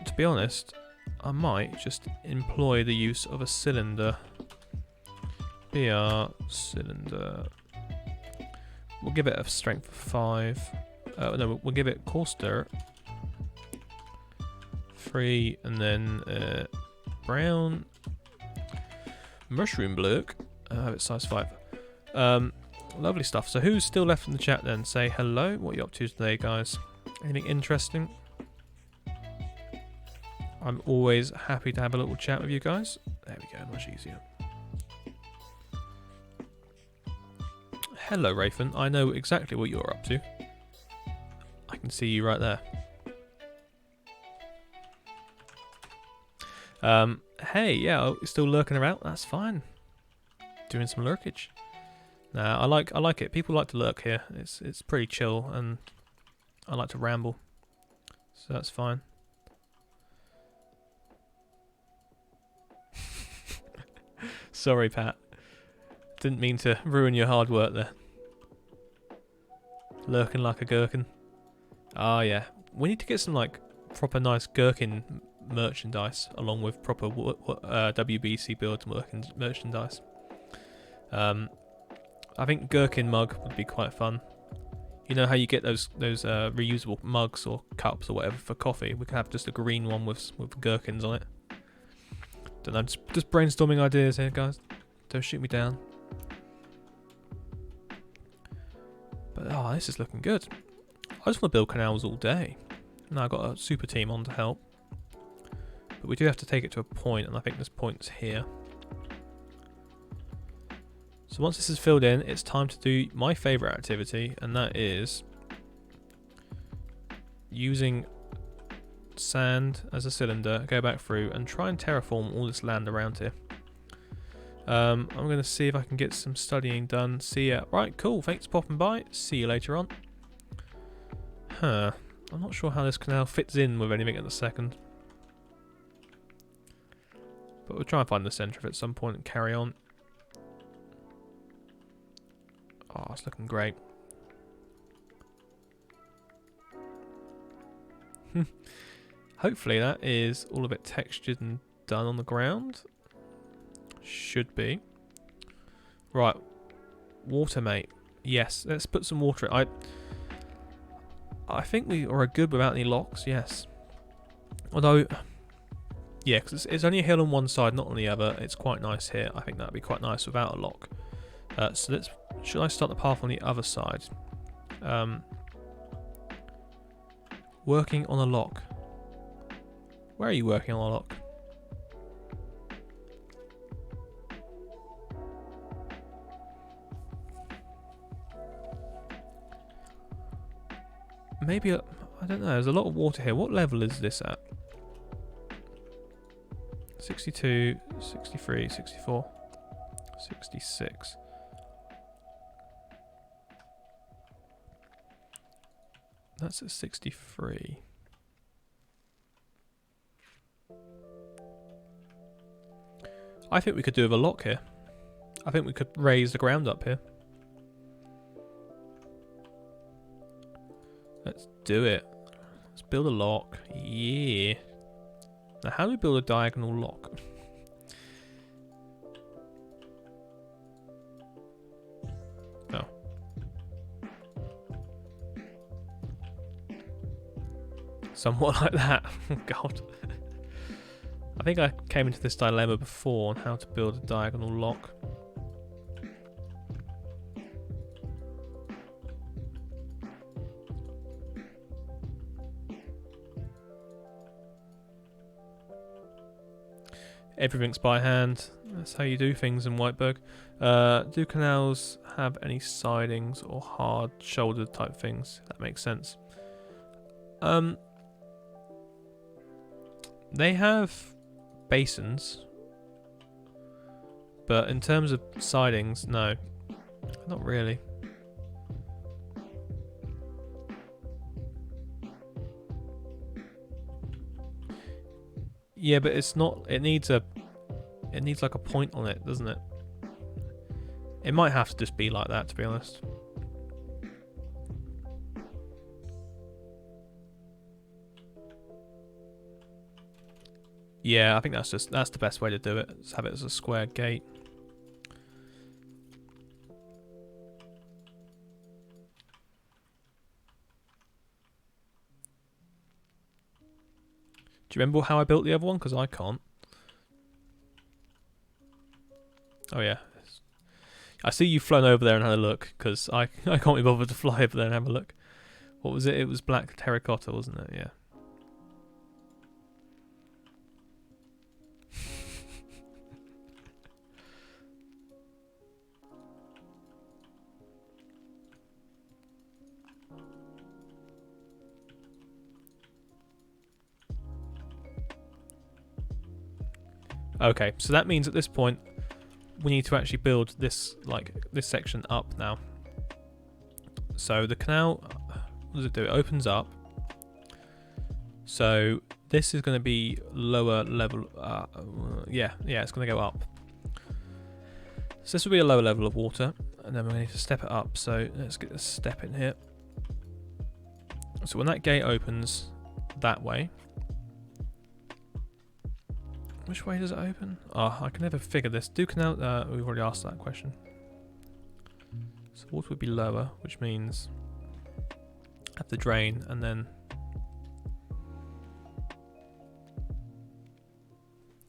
To be honest, I might just employ the use of a cylinder. BR cylinder. We'll give it a strength of 5. No, we'll give it coarse dirt. 3, and then brown mushroom block. Have it size 5. Lovely stuff. So who's still left in the chat then? Say hello. What are you up to today, guys? Anything interesting? I'm always happy to have a little chat with you guys. There we go, much easier. Hello, Rayfin. I know exactly what you're up to. I can see you right there. Hey, yeah, you're still lurking around. That's fine. Doing some lurkage. Nah, I like it. People like to lurk here. It's pretty chill, and I like to ramble, so that's fine. Sorry, Pat. Didn't mean to ruin your hard work there. Lurking like a gherkin. Ah, yeah. We need to get some like proper nice gherkin merchandise along with proper WBC build merchandise. I think gherkin mug would be quite fun. You know how you get those reusable mugs or cups or whatever for coffee? We could have just a green one with gherkins on it. Don't know, just brainstorming ideas here, guys. Don't shoot me down. But oh, this is looking good. I just want to build canals all day. Now I've got a super team on to help. But we do have to take it to a point, and I think this point's here. So once this is filled in, it's time to do my favourite activity, and that is using sand as a cylinder, go back through and try and terraform all this land around here. I'm going to see if I can get some studying done. See ya. Right, cool. Thanks for popping by. See you later on. Huh. I'm not sure how this canal fits in with anything at the second. But we'll try and find the centre of it at some point and carry on. Oh, it's looking great. Hopefully that is all of it textured and done on the ground. Should be. Right. Water, mate. Yes, let's put some water in. I think we are good without any locks, yes. Although, yeah, because it's only a hill on one side, not on the other. It's quite nice here. I think that would be quite nice without a lock. So let's... Should I start the path on the other side? Working on a lock. Where are you working on a lock? Maybe, I don't know, there's a lot of water here. What level is this at? 62, 63, 64, 66. That's at 63. I think we could do with a lock here. I think we could raise the ground up here. Let's do it. Let's build a lock. Yeah. Now, how do we build a diagonal lock? Oh. Somewhat like that. Oh, God. I think I came into this dilemma before on how to build a diagonal lock. Everything's by hand. That's how you do things in Whiteberg. Do canals have any sidings or hard shouldered type things? That makes sense. They have basins, but in terms of sidings, no, not really. Yeah, but it's not. It needs like a point on it, doesn't it? It might have to just be like that, to be honest. Yeah, I think that's the best way to do it. Just have it as a square gate. Do you remember how I built the other one? Because I can't. Oh yeah. I see you've flown over there and had a look, because I can't be bothered to fly over there and have a look. What was it? It was black terracotta, wasn't it? Yeah. Okay, so that means at this point we need to actually build this, like, this section up now. So the canal, what does it do? It opens up. So this is going to be lower level. Yeah, it's going to go up. So this will be a lower level of water, and then we're going to need to step it up. So let's get this step in here. So when that gate opens that way, which way does it open? Oh, I can never figure this. Do canal? We've already asked that question. So water would be lower, which means have to drain, and then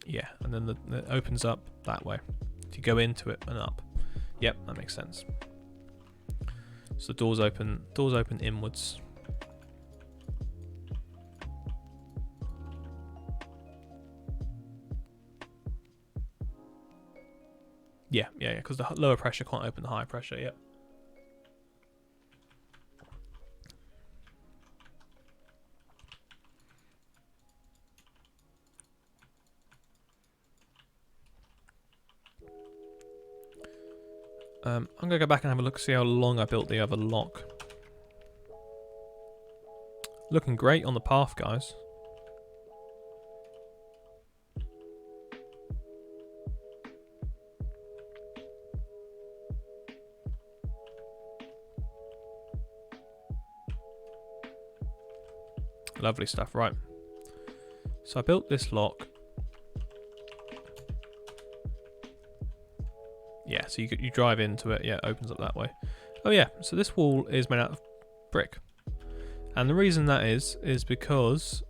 yeah, and then it opens up that way. To go into it and up. Yep, that makes sense. So doors open inwards. Yeah, because the lower pressure can't open the higher pressure. Yep. I'm going to go back and have a look, see how long I built the other lock. Looking great on the path, guys. Lovely stuff, right. So I built this lock. Yeah, so you drive into it, yeah, it opens up that way. Oh yeah, so this wall is made out of brick. And the reason that is because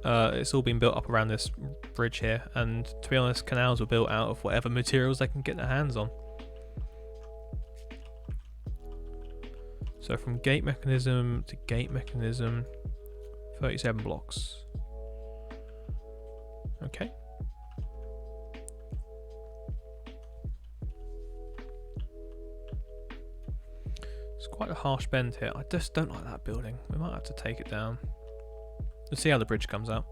it's all been built up around this bridge here, and to be honest, canals were built out of whatever materials they can get their hands on. So from gate mechanism to gate mechanism, 37 blocks. Okay. It's quite a harsh bend here. I just don't like that building. We might have to take it down. Let's see how the bridge comes out.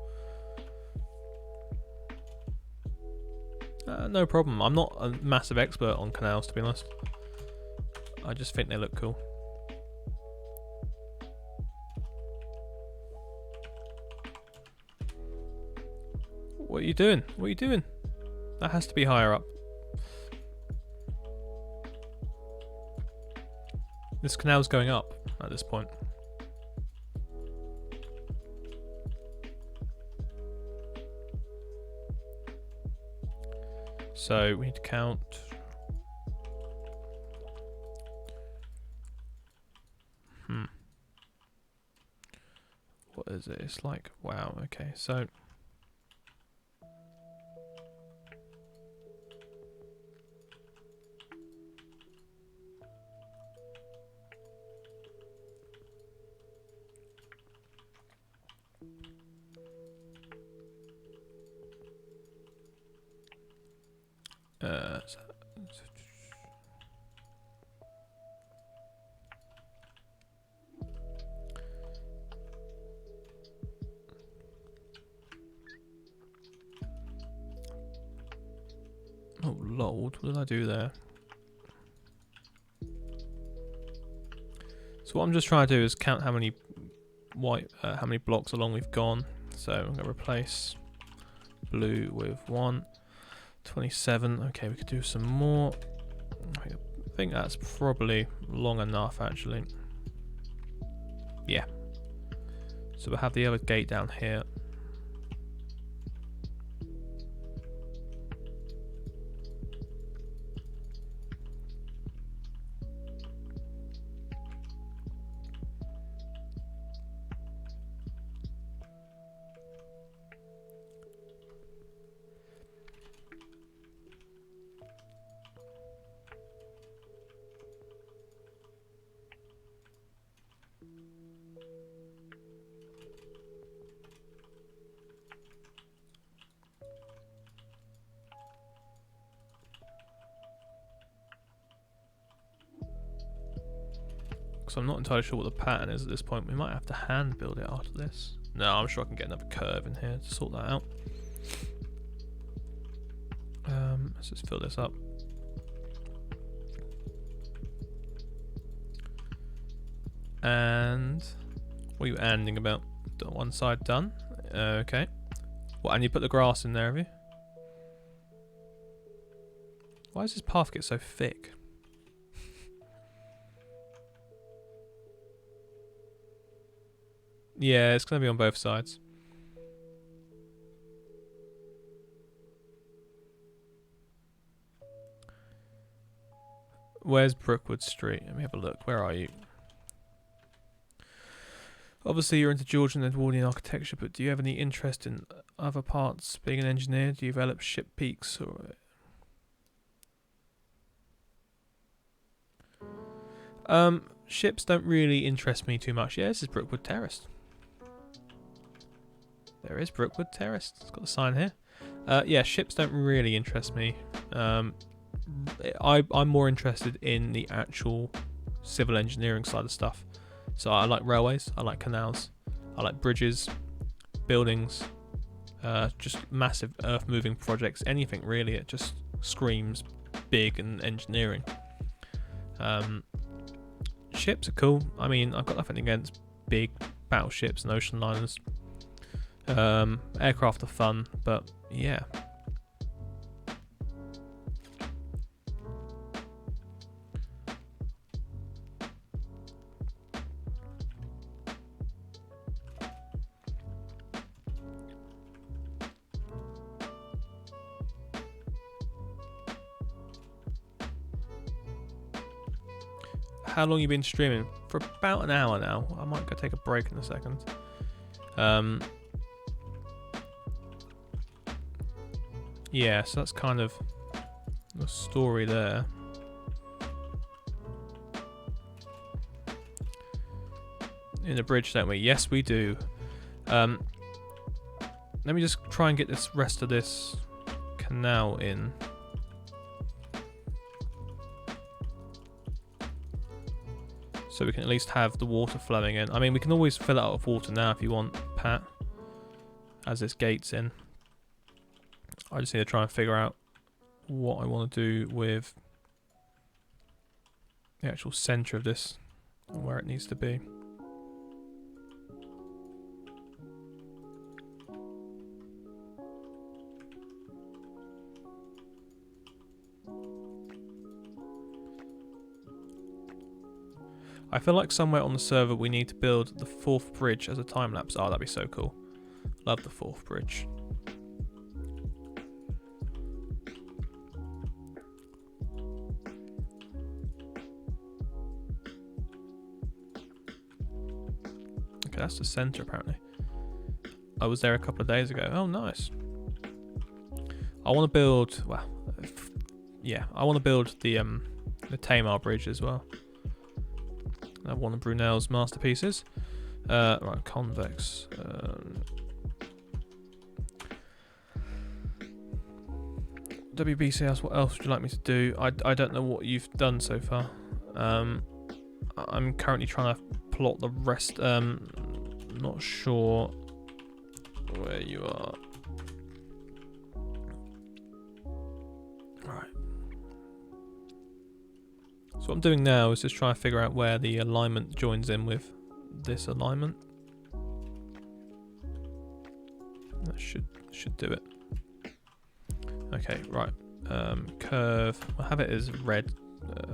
No problem. I'm not a massive expert on canals, to be honest. I just think they look cool. What are you doing? What are you doing? That has to be higher up. This canal's going up at this point. So we need to count. What is it? It's like, wow, okay, so oh lord, what did I do there? So what I'm just trying to do is count how many how many blocks along we've gone. So I'm going to replace blue with 1. 27. Okay, we could do some more. I think that's probably long enough, actually. Yeah. So we'll have the other gate down here. So I'm not entirely sure what the pattern is at this point. We might have to hand build it after this. No, I'm sure I can get another curve in here to sort that out. Let's just fill this up. And what are you anding about? One side done. Okay. What? And you put the grass in there, have you? Why does this path get so thick? Yeah, it's going to be on both sides. Where's Brookwood Street? Let me have a look. Where are you? Obviously, you're into Georgian and Edwardian architecture, but do you have any interest in other parts? Being an engineer, do you develop ship peaks or? Ships don't really interest me too much. Yeah, this is Brookwood Terrace. There is Brookwood Terrace. It's got the sign here. Yeah, ships don't really interest me. I'm more interested in the actual civil engineering side of stuff. So I like railways, I like canals, I like bridges, buildings, just massive earth-moving projects, anything really. It just screams big and engineering. Ships are cool. I mean, I've got nothing against big battleships and ocean liners. Aircraft are fun, but yeah. How long you been streaming? For about an hour now. I might go take a break in a second. Yeah, so that's kind of the story there. In the bridge, don't we? Yes, we do. Let me just try and get this rest of this canal in. So we can at least have the water flowing in. I mean, we can always fill it up with water now if you want, Pat, as this gate's in. I just need to try and figure out what I want to do with the actual centre of this and where it needs to be. I feel like somewhere on the server we need to build the 4th bridge as a time lapse. Oh, that'd be so cool. Love the 4th bridge. Okay, that's the centre apparently. I was there a couple of days ago. Oh, nice. I want to build, well, yeah, I want to build the Tamar bridge as well. One of Brunel's masterpieces. Right, convex. WBC asks, what else would you like me to do? I don't know what you've done so far. I'm currently trying to plot the rest. Not sure where you are. Right. So what I'm doing now is just trying to figure out where the alignment joins in with this alignment. That should do it. Okay, right. Curve. I'll have it as red.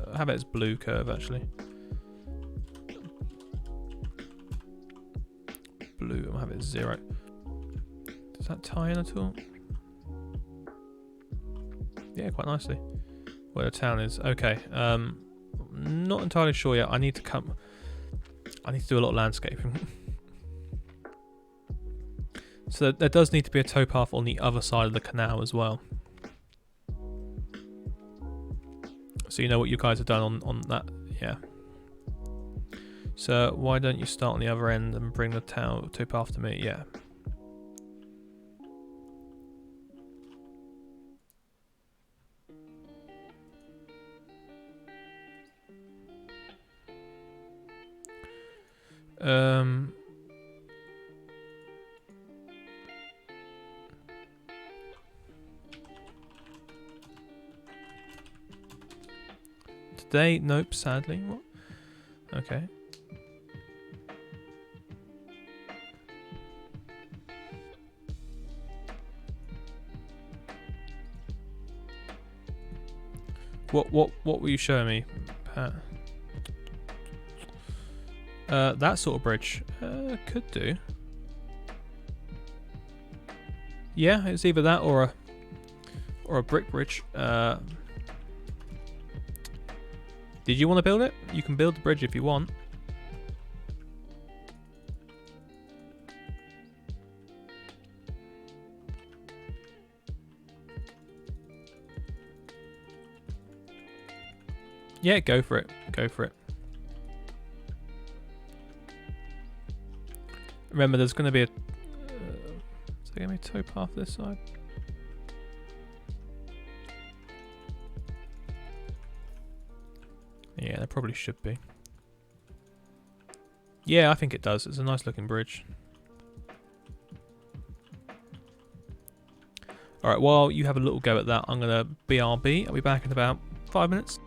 I'll have it as blue curve actually. Blue. I'll have it as 0. Does that tie in at all? Yeah, quite nicely. Where the town is. Okay. Not entirely sure yet. I need to do a lot of landscaping. So there does need to be a towpath on the other side of the canal as well. So you know what you guys have done on that, yeah. So why don't you start on the other end and bring the towpath to me? Yeah. today. Nope, sadly. What? Okay. What were you showing me, Pat? That sort of bridge. Could do. Yeah, it's either that or a brick bridge. Did you want to build it? You can build the bridge if you want. Yeah, go for it. Go for it. Remember, there's going to be a... is there going to be a towpath this side? Yeah, there probably should be. Yeah, I think it does. It's a nice looking bridge. Alright, while you have a little go at that, I'm going to BRB. I'll be back in about 5 minutes.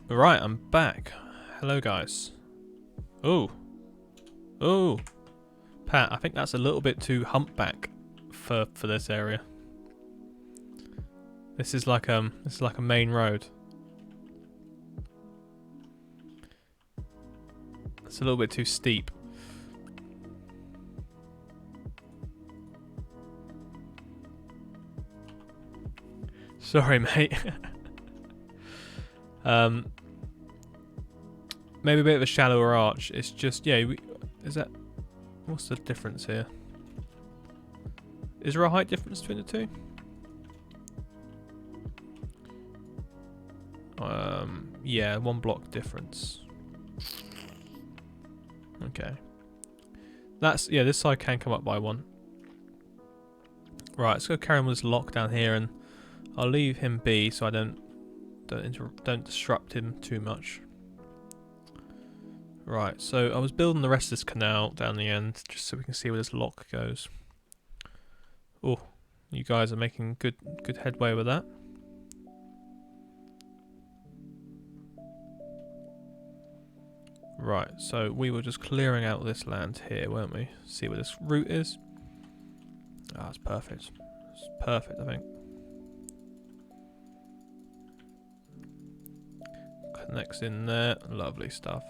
Right, I'm back. Hello, guys. Oh. Oh. Pat, I think that's a little bit too humpback for this area. This is like a main road. It's a little bit too steep. Sorry, mate. Maybe a bit of a shallower arch. It's just, yeah, is that... What's the difference here? Is there a height difference between the two? Yeah, 1 block difference. Okay. That's, yeah, this side can come up by 1. Right, let's go carry on with this lock down here, and I'll leave him be so I don't disrupt him too much. Right, so I was building the rest of this canal down the end just so we can see where this lock goes. Oh, you guys are making good headway with that. Right, so we were just clearing out this land here, weren't we? See where this route is. Ah, it's perfect. It's perfect, I think. Connects in there. Lovely stuff.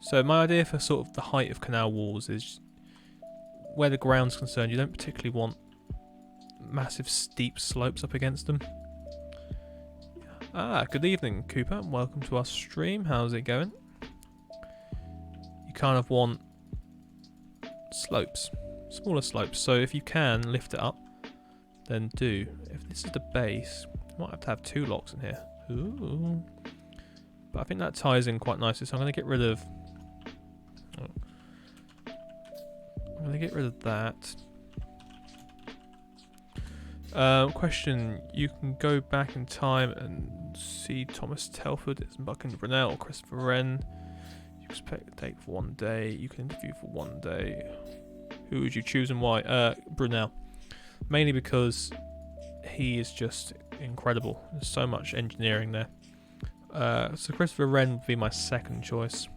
So my idea for sort of the height of canal walls is, where the ground's concerned, you don't particularly want massive steep slopes up against them. Ah, good evening, Cooper. Welcome to our stream. How's it going? You kind of want slopes, smaller slopes. So if you can lift it up, then do. If this is the base, you might have to have 2 locks in here. Ooh. But I think that ties in quite nicely. So I'm going to get rid of... I'm going to get rid of that. Question, you can go back in time and see Thomas Telford, Buchan Brunel, or Christopher Wren. You expect a date for 1 day. You can interview for 1 day. Who would you choose and why? Brunel. Mainly because he is just incredible. There's so much engineering there. So Christopher Wren would be my second choice.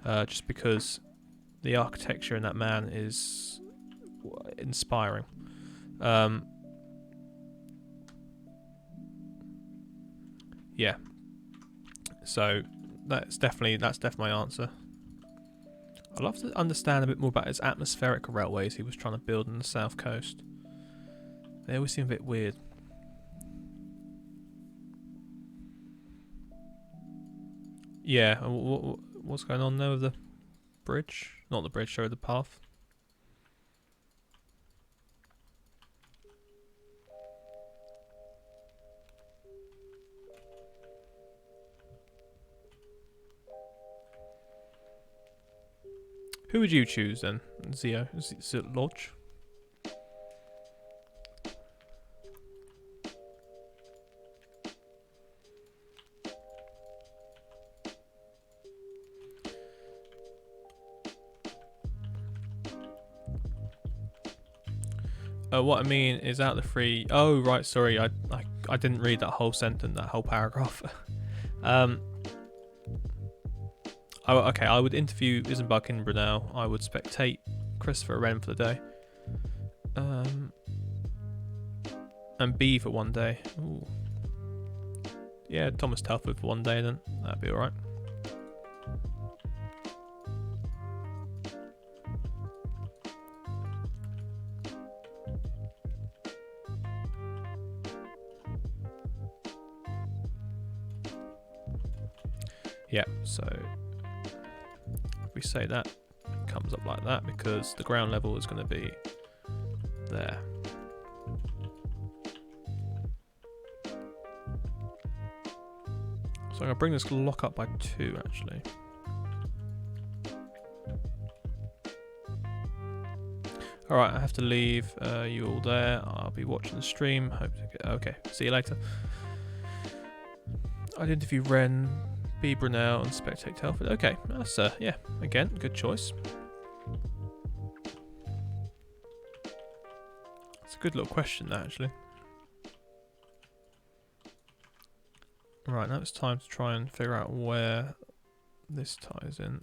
Just because the architecture in that man is inspiring. Yeah. So that's definitely my answer. I'd love to understand a bit more about his atmospheric railways he was trying to build on the south coast. They always seem a bit weird. Yeah, what's going on there with the bridge? Not the bridge, sorry, the path. Who would you choose then, Zio? Is it Lodge? What I mean is out of the 3... Oh, right, sorry, I didn't read that whole sentence, that whole paragraph. Okay, I would interview Isenbuck in Brunel. I would spectate Christopher Wren for the day. And B for 1 day. Ooh. Yeah, Thomas Telford for 1 day then. That'd be alright. Yeah, so if we say that, it comes up like that because the ground level is going to be there. So I'm going to bring this lock up by 2 actually. Alright, I have to leave you all there. I'll be watching the stream. Hope to get, okay, see you later. I'd interview Wren, B Brunel and spectate Telford. Okay, that's yeah, again, good choice. It's a good little question that actually. Right, now it's time to try and figure out where this ties in.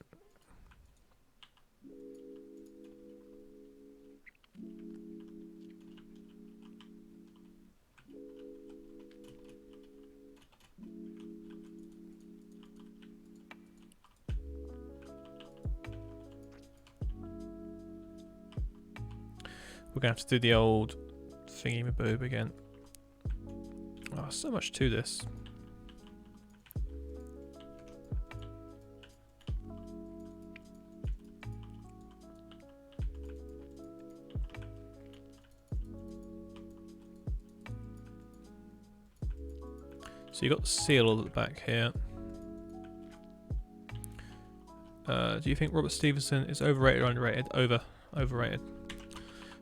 We're going to have to do the old thingy-maboob again. Oh, so much to this. So you've got the seal at the back here. Do you think Robert Stevenson is overrated or underrated? Overrated.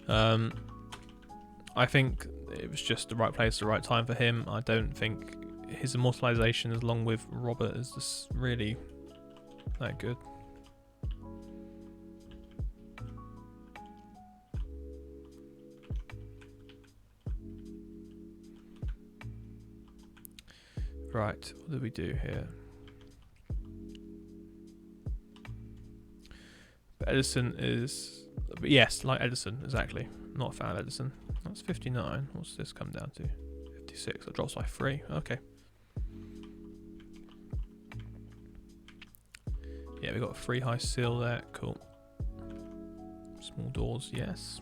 I think it was just the right place, the right time for him. I don't think his immortalisation, along with Robert, is just really that good. Right, what do we do here? But Edison is... Yes, like Edison, exactly. Not a fan of Edison. That's 59. What's this come down to? 56. It drops by 3. Okay. Yeah, we got a 3 high seal there. Cool. Small doors, yes.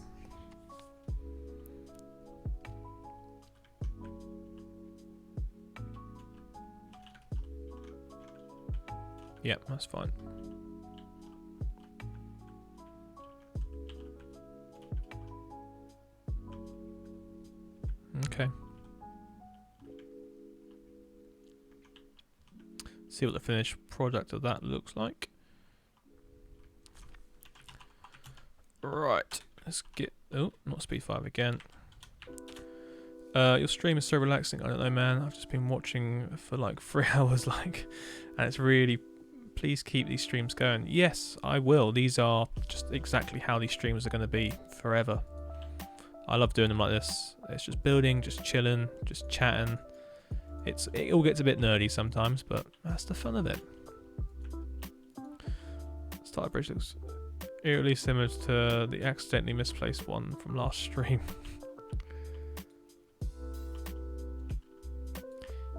Yep, that's fine. Okay. See what the finished product of that looks like. Right, let's get... Oh, not speed 5 again. Your stream is so relaxing. I don't know, man. I've just been watching for like 3 hours, like, and it's really... Please keep these streams going. Yes, I will. These are just exactly how these streams are going to be forever. I love doing them like this. It's just building, just chilling, just chatting. It all gets a bit nerdy sometimes, but that's the fun of it. Starter bridge looks eerily similar to the accidentally misplaced one from last stream.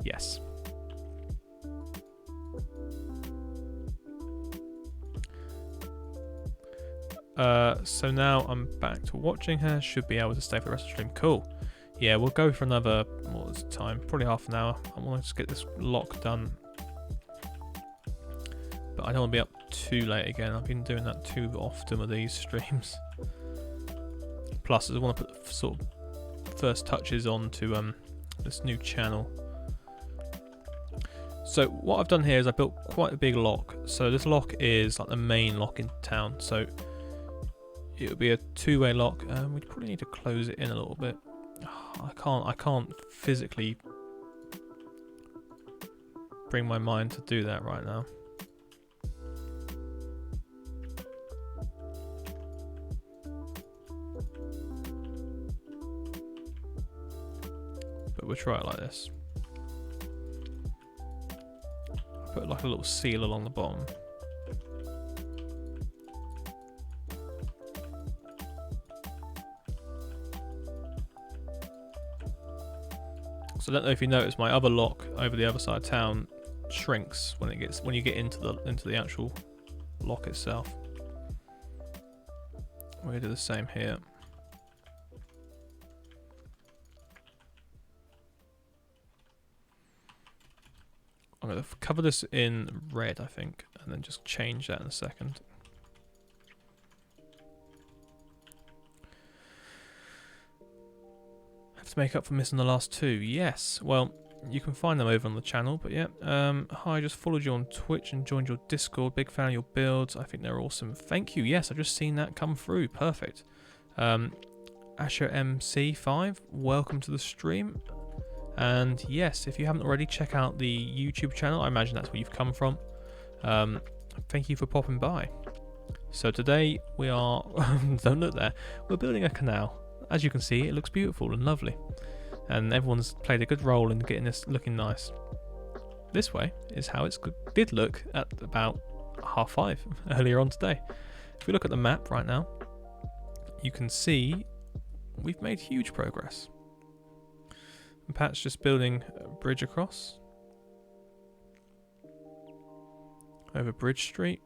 Yes. So now I'm back to watching her. Should be able to stay for the rest of the stream. Cool. Yeah, we'll go for another, what was the time? Probably half an hour. I want to just get this lock done. But I don't want to be up too late again. I've been doing that too often with these streams. Plus, I want to put the sort of first touches on to this new channel. So what I've done here is I built quite a big lock. So this lock is like the main lock in town. So it would be a two-way lock. We'd probably need to close it in a little bit. I can't physically bring my mind to do that right now. But we'll try it like this. Put like a little seal along the bottom. So I don't know if you notice, my other lock over the other side of town shrinks when you get into the actual lock itself. We're gonna do the same here. I'm gonna cover this in red, I think, and then just change that in a second. To make up for missing the last two. Yes, well, you can find them over on the channel, but yeah. Hi, I just followed you on Twitch and joined your Discord. Big fan of your builds. I think they're awesome. Thank you. Yes, I've just seen that come through. Perfect. Asher MC5, welcome to the stream. And yes, if you haven't already, check out the YouTube channel. I imagine that's where you've come from. Thank you for popping by. So today we are, don't look there, we're building a canal. As you can see, it looks beautiful and lovely, and everyone's played a good role in getting this looking nice. this way is how it did look at about 5:30 earlier on today. If we look at the map right now, you can see we've made huge progress. And Pat's just building a bridge across over Bridge Street.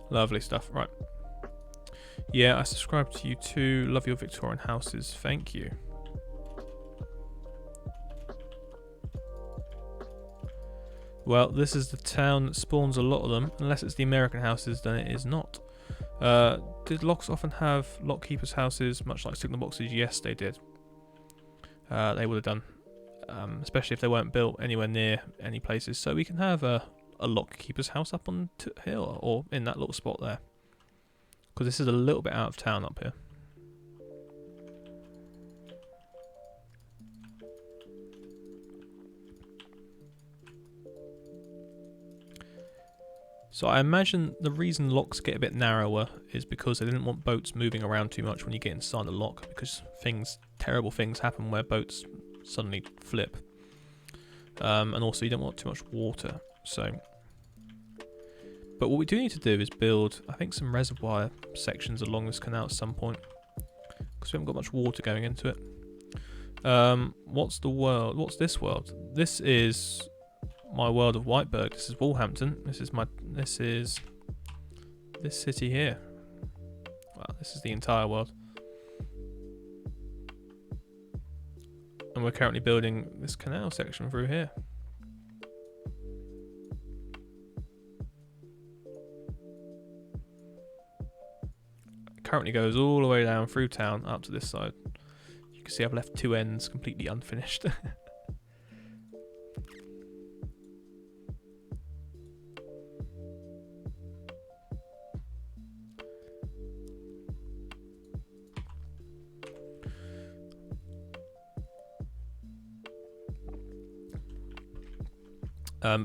Lovely stuff. Right. Yeah, I subscribe to you too. Love your Victorian houses. Thank you. Well, this is the town that spawns a lot of them. Unless it's the American houses, then it is not. Did locks often have lock keepers' houses, much like signal boxes? Yes, they did. They would have done. Especially if they weren't built anywhere near any places. So we can have a lock keeper's house up on hill or in that little spot there. Because this is a little bit out of town up here. So I imagine the reason locks get a bit narrower is because they didn't want boats moving around too much when you get inside the lock, because terrible things happen where boats suddenly flip. And also you don't want too much water. But what we do need to do is build, I think, some reservoir sections along this canal at some point, because we haven't got much water going into it. What's the world? What's this world? This is my world of Whiteberg. This is Walhampton. This is this city here. Well, this is the entire world. And we're currently building this canal section through here. It currently goes all the way down through town up to this side. You can see I've left two ends completely unfinished.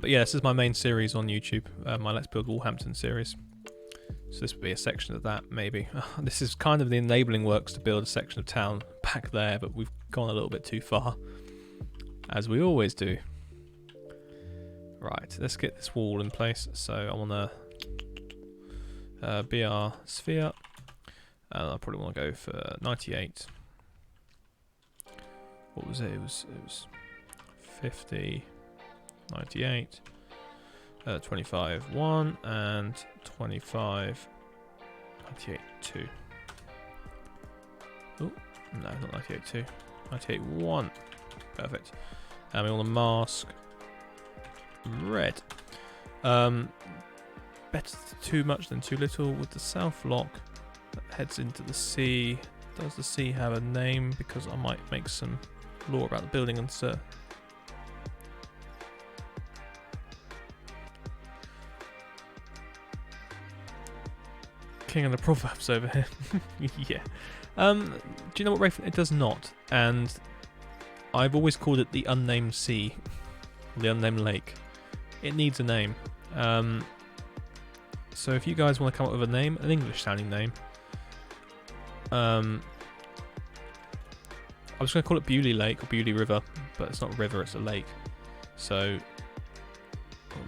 But yeah, this is my main series on YouTube, my Let's Build Walhampton series. So this would be a section of that, maybe. This is kind of the enabling works to build a section of town back there, but we've gone a little bit too far, as we always do. Right, let's get this wall in place. So I want to BR sphere, and I probably want to go for 98. What was it? It was 50. 98, 25, 1, and 25, 98, 2. Oh, no, not 98, 2. 98, 1. Perfect. And we want to mask red. Better too much than too little with the south lock that heads into the sea. Does the sea have a name? Because I might make some lore about the building and King of the Proverbs over here. Yeah. Do you know what, Rafe? It does not. And I've always called it the unnamed sea. The unnamed lake. It needs a name. So if you guys want to come up with a name, an English sounding name. I was going to call it Bewley Lake or Bewley River, but it's not a river, it's a lake. So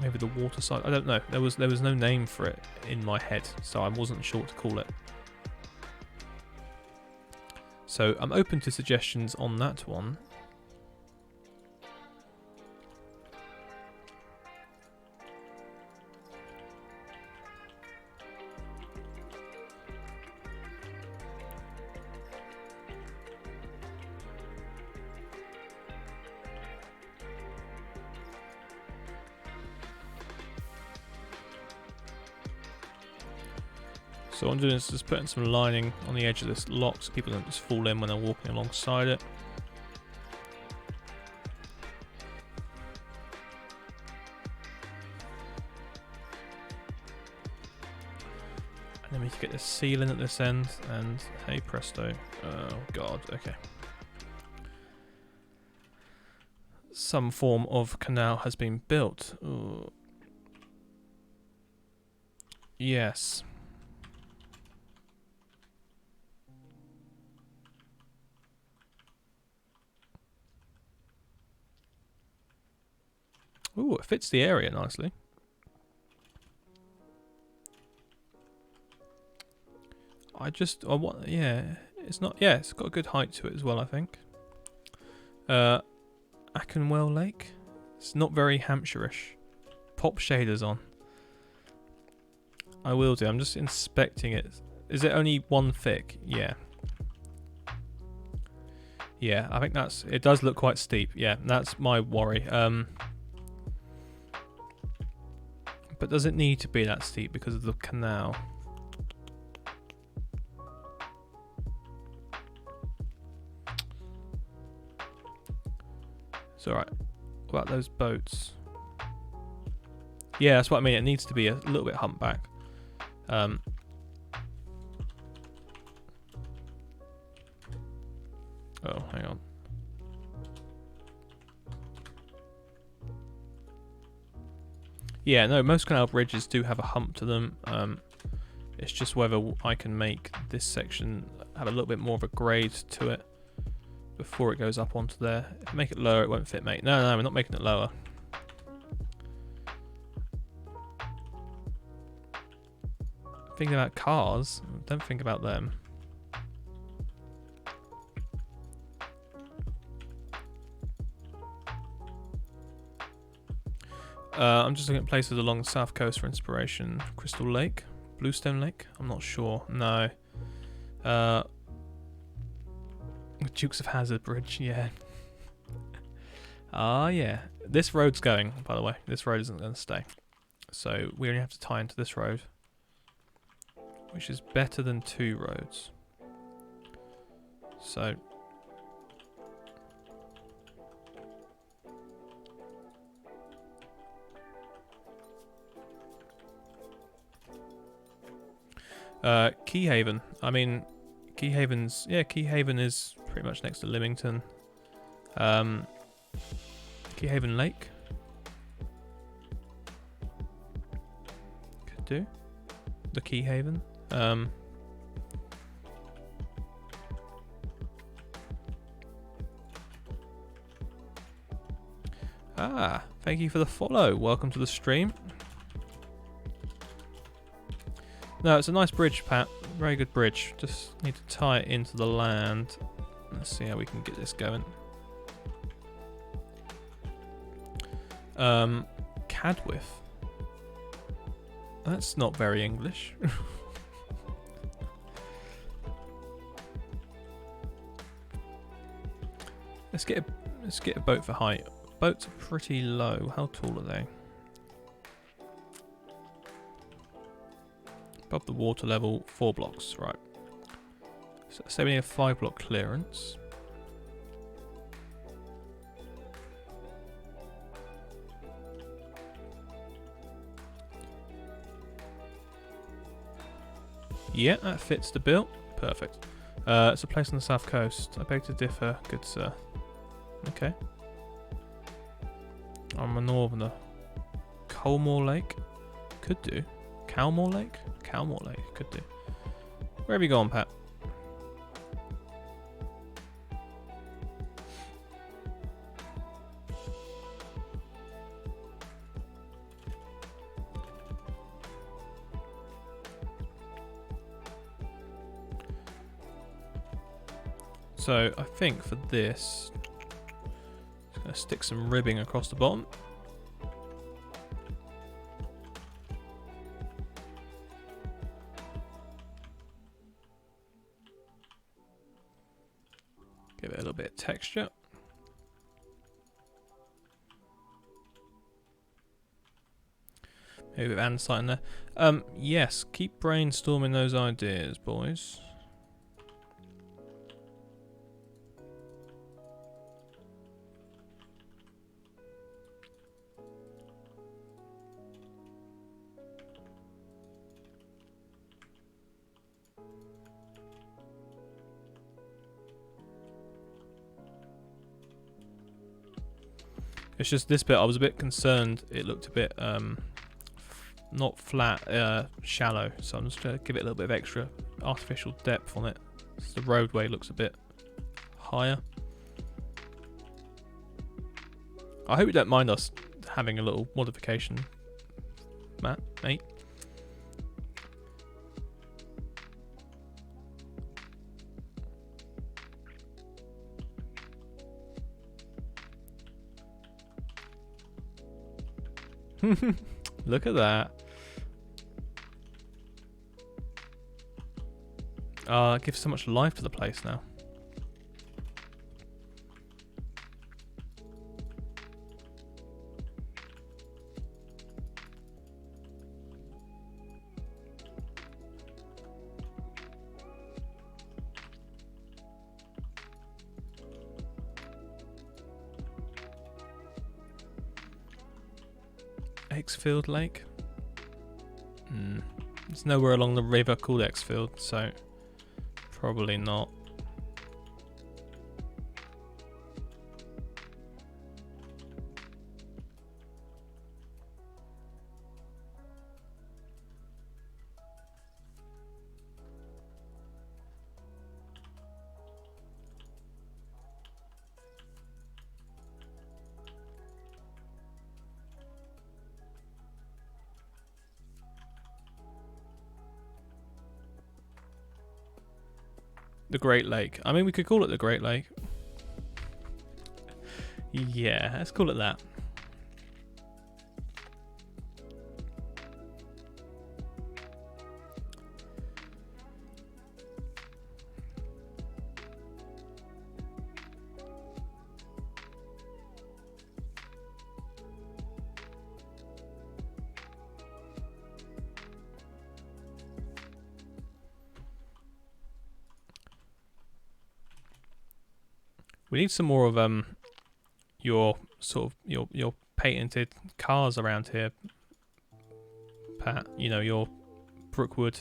maybe the water side. I don't know. There was no name for it in my head, so I wasn't sure what to call it. So I'm open to suggestions on that one. So what I'm doing is just putting some lining on the edge of this lock so people don't just fall in when they're walking alongside it. And then we can get this ceiling at this end, and hey presto. Oh god, okay. Some form of canal has been built. Ooh. Yes. Ooh, it fits the area nicely. I want, yeah, it's not, yeah, it's got a good height to it as well, I think. Ackenwell Lake. It's not very Hampshire-ish. Pop shaders on. I will do. I'm just inspecting it. Is it only one thick? Yeah. Yeah, I think that's... It does look quite steep. Yeah, that's my worry. But does it need to be that steep because of the canal? It's alright. What about those boats? Yeah, that's what I mean. It needs to be a little bit humpback. Oh, hang on. Yeah, no, most canal bridges do have a hump to them. It's just whether I can make this section have a little bit more of a grade to it before it goes up onto there. If I make it lower, it won't fit, mate. No, no, we're not making it lower. Thinking about cars, don't think about them. I'm just looking at places along the south coast for inspiration. Crystal Lake, Bluestone Lake. I'm not sure. No. Dukes of Hazzard Bridge. Yeah. Ah, yeah. This road's going. By the way, this road isn't going to stay. So we only have to tie into this road, which is better than 2 roads. So. Keyhaven. I mean, Keyhaven's... Yeah, Keyhaven is pretty much next to Lymington. Keyhaven Lake. Could do. The Keyhaven. Thank you for the follow. Welcome to the stream. No, it's a nice bridge, Pat. Very good bridge. Just need to tie it into the land. Let's see how we can get this going. Cadwith. That's not very English. Let's get a boat for height. Boats are pretty low. How tall are they? Above the water level, 4 blocks, right. So say we need a 5-block clearance. Yeah, that fits the bill. Perfect. It's a place on the south coast. I beg to differ, good sir. Okay. I'm a northerner. Colmore Lake? Could do. Calmore Lake? Calmore Lake, could do. Where have you gone, Pat? So I think for this, I'm going to stick some ribbing across the bottom. Give it a little bit of texture. Maybe a bit of andesite in there. Yes, keep brainstorming those ideas, boys. It's just this bit, I was a bit concerned. It looked a bit not flat, shallow. So I'm just going to give it a little bit of extra artificial depth on it. So the roadway looks a bit higher. I hope you don't mind us having a little modification, mate. Look at that. It gives so much life to the place now. Exfield Lake. There's nowhere along the river called Exfield, so probably not. The Great Lake. I mean, we could call it the Great Lake. Yeah, let's call it that. We need some more of your sort of your patented cars around here, Pat. You know, your Brookwood.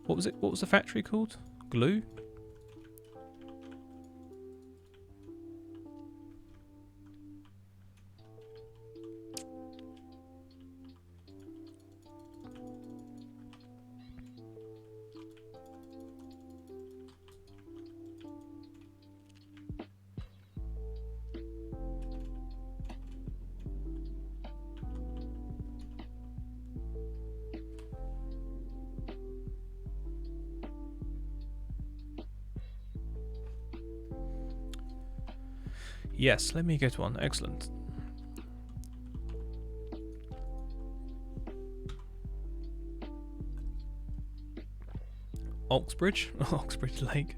What was it? What was the factory called? Glue? Yes, let me get one. Excellent. Oxbridge? Oxbridge Lake.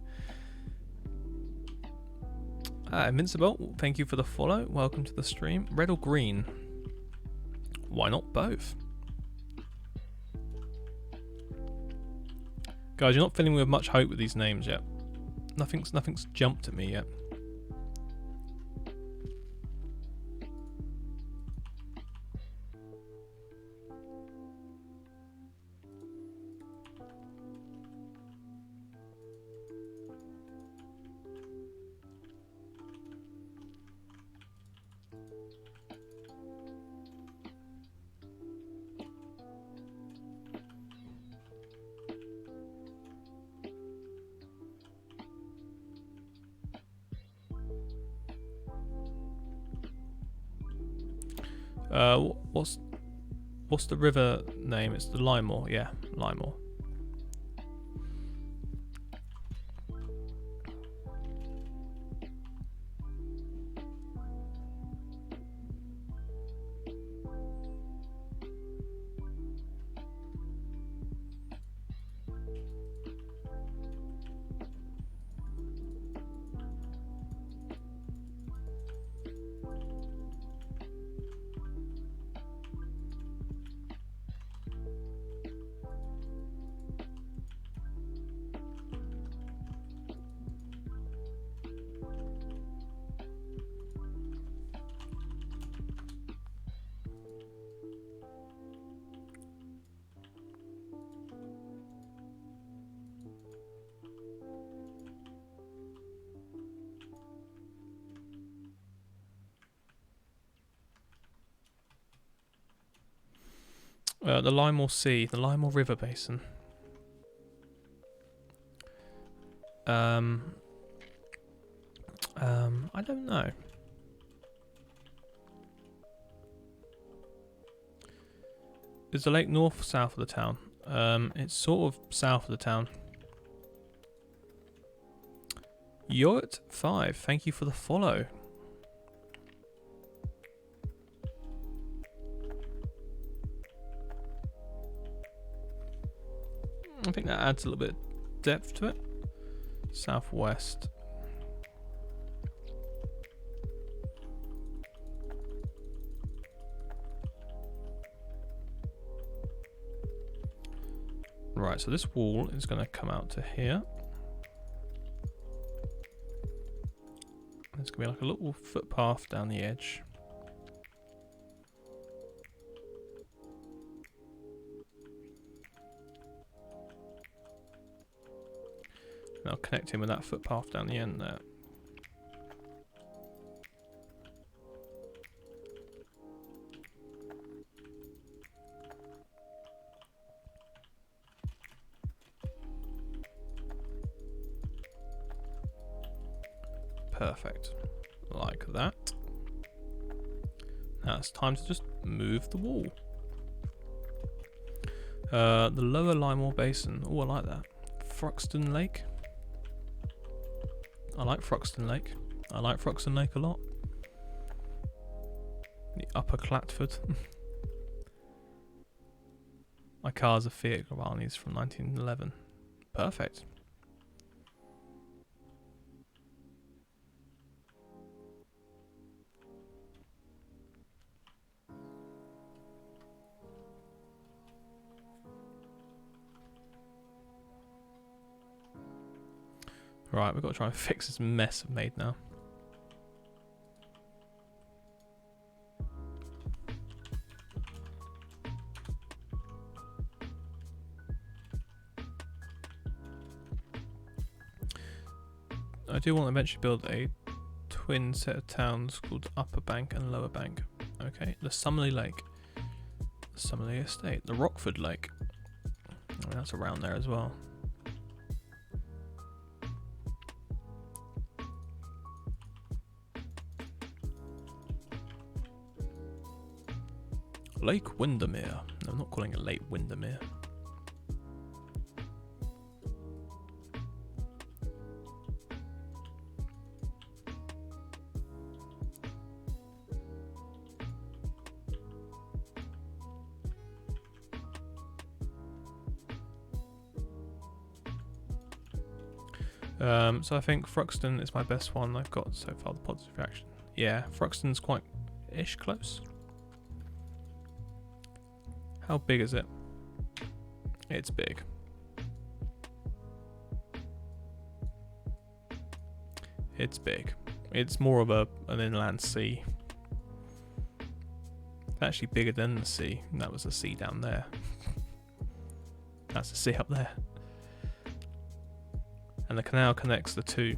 Invincible, thank you for the follow. Welcome to the stream. Red or green? Why not both? Guys, you're not filling me with much hope with these names yet. Nothing's jumped at me yet. What's the river name? It's the Lymore, yeah, Lymore. The Lymore Sea, the Lymore River Basin. I don't know. Is the lake north or south of the town? It's sort of south of the town. Ep12, thank you for the follow. I think that adds a little bit of depth to it. Southwest. Right, so this wall is going to come out to here. There's going to be like a little footpath down the edge. And I'll connect him with that footpath down the end there. Perfect. Like that. Now it's time to just move the wall. The lower Lymore Basin. Oh, I like that. Fruxton Lake. I like Fruxton Lake. I like Fruxton Lake a lot. The Upper Clatford. My car's a Fiat Gravani's from 1911. Perfect. Right, we've got to try and fix this mess I've made now. I do want to eventually build a twin set of towns called Upper Bank and Lower Bank. Okay, the Summerley Lake, the Summerley Estate, the Rockford Lake. I mean, that's around there as well. Lake Windermere. No, I'm not calling it Lake Windermere. So I think Fruxton is my best one I've got so far, the positive reaction. Yeah, Fruxton's quite ish close. How big is it? It's big. It's big. It's more of an inland sea. It's actually bigger than the sea. And that was the sea down there. That's the sea up there. And the canal connects the two.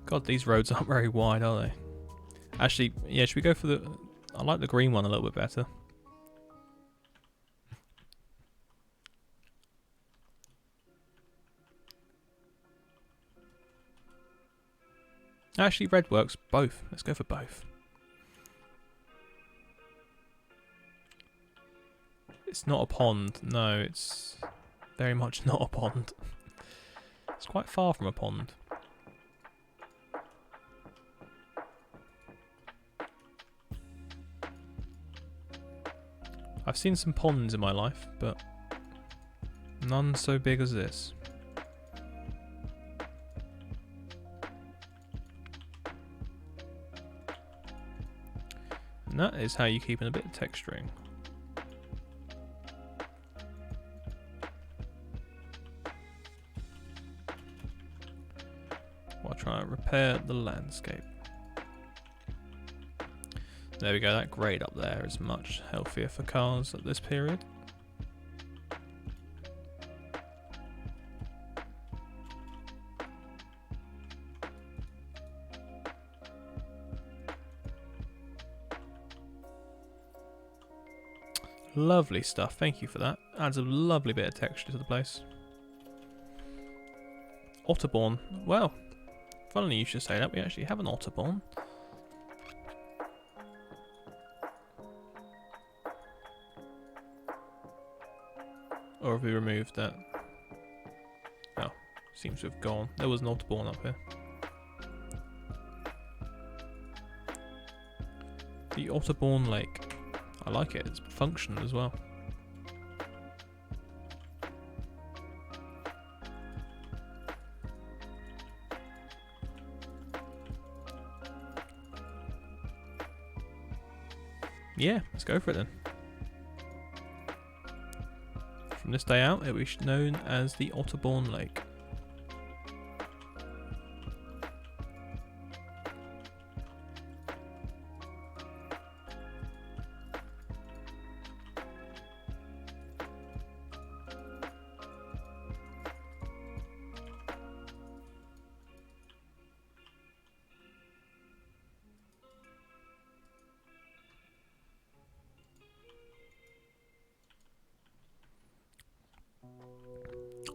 God, these roads aren't very wide, are they? Actually, yeah, should we go for the... I like the green one a little bit better. Actually, red works. Both. Let's go for both. It's not a pond. No, it's very much not a pond. It's quite far from a pond. I've seen some ponds in my life, but none so big as this. And that is how you keep in a bit of texturing. While trying to repair the landscape. There we go, that grade up there is much healthier for cars at this period. Lovely stuff, thank you for that. Adds a lovely bit of texture to the place. Otterborn, well, funnily you should say that, we actually have an Otterborn. Or have we removed that? Oh, seems to have gone. There was an Otterborn up here. The Otterborn Lake. I like it, it's functional as well. Yeah, let's go for it then. From this day out, it will be known as the Otterborn Lake.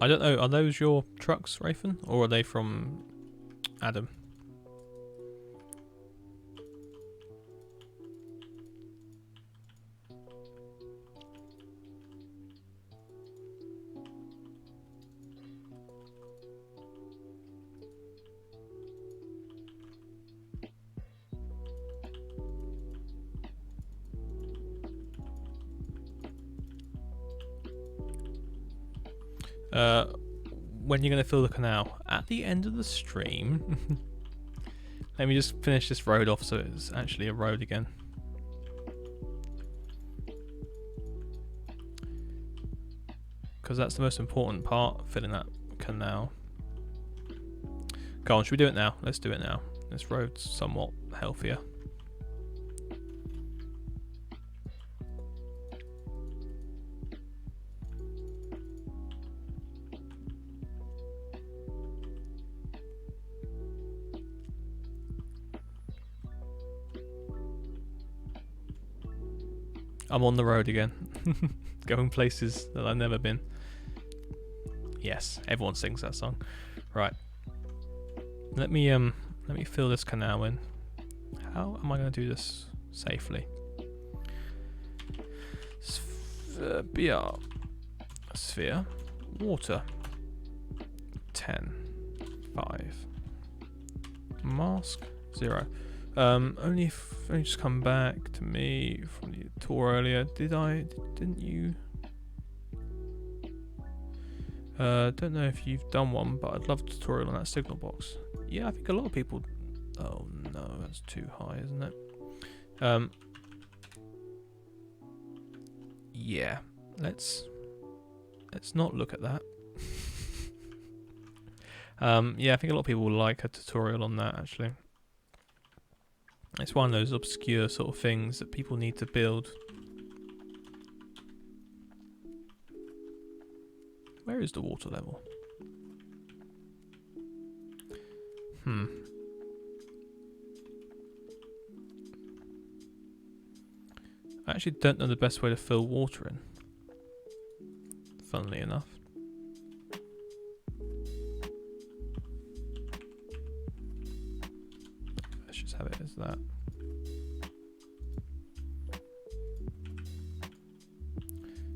I don't know, are those your trucks, Rafen? Or are they from Adam? When you're going to fill the canal? At the end of the stream. Let me just finish this road off so it's actually a road again. Because that's the most important part, filling that canal. Go on, should we do it now? Let's do it now. This road's somewhat healthier. I'm on the road again, going places that I've never been. Yes, everyone sings that song. Right. Let me fill this canal in. How am I going to do this safely? Sphere, water. 10, 5. Mask 0. Only just come back to me from the tour earlier. Didn't you? Don't know if you've done one, but I'd love a tutorial on that signal box. Yeah, I think a lot of people. Oh no, that's too high, isn't it? Yeah, let's not look at that. Yeah, I think a lot of people would like a tutorial on that actually. It's one of those obscure sort of things that people need to build. Where is the water level? I actually don't know the best way to fill water in. Funnily enough. Let's just have it as that.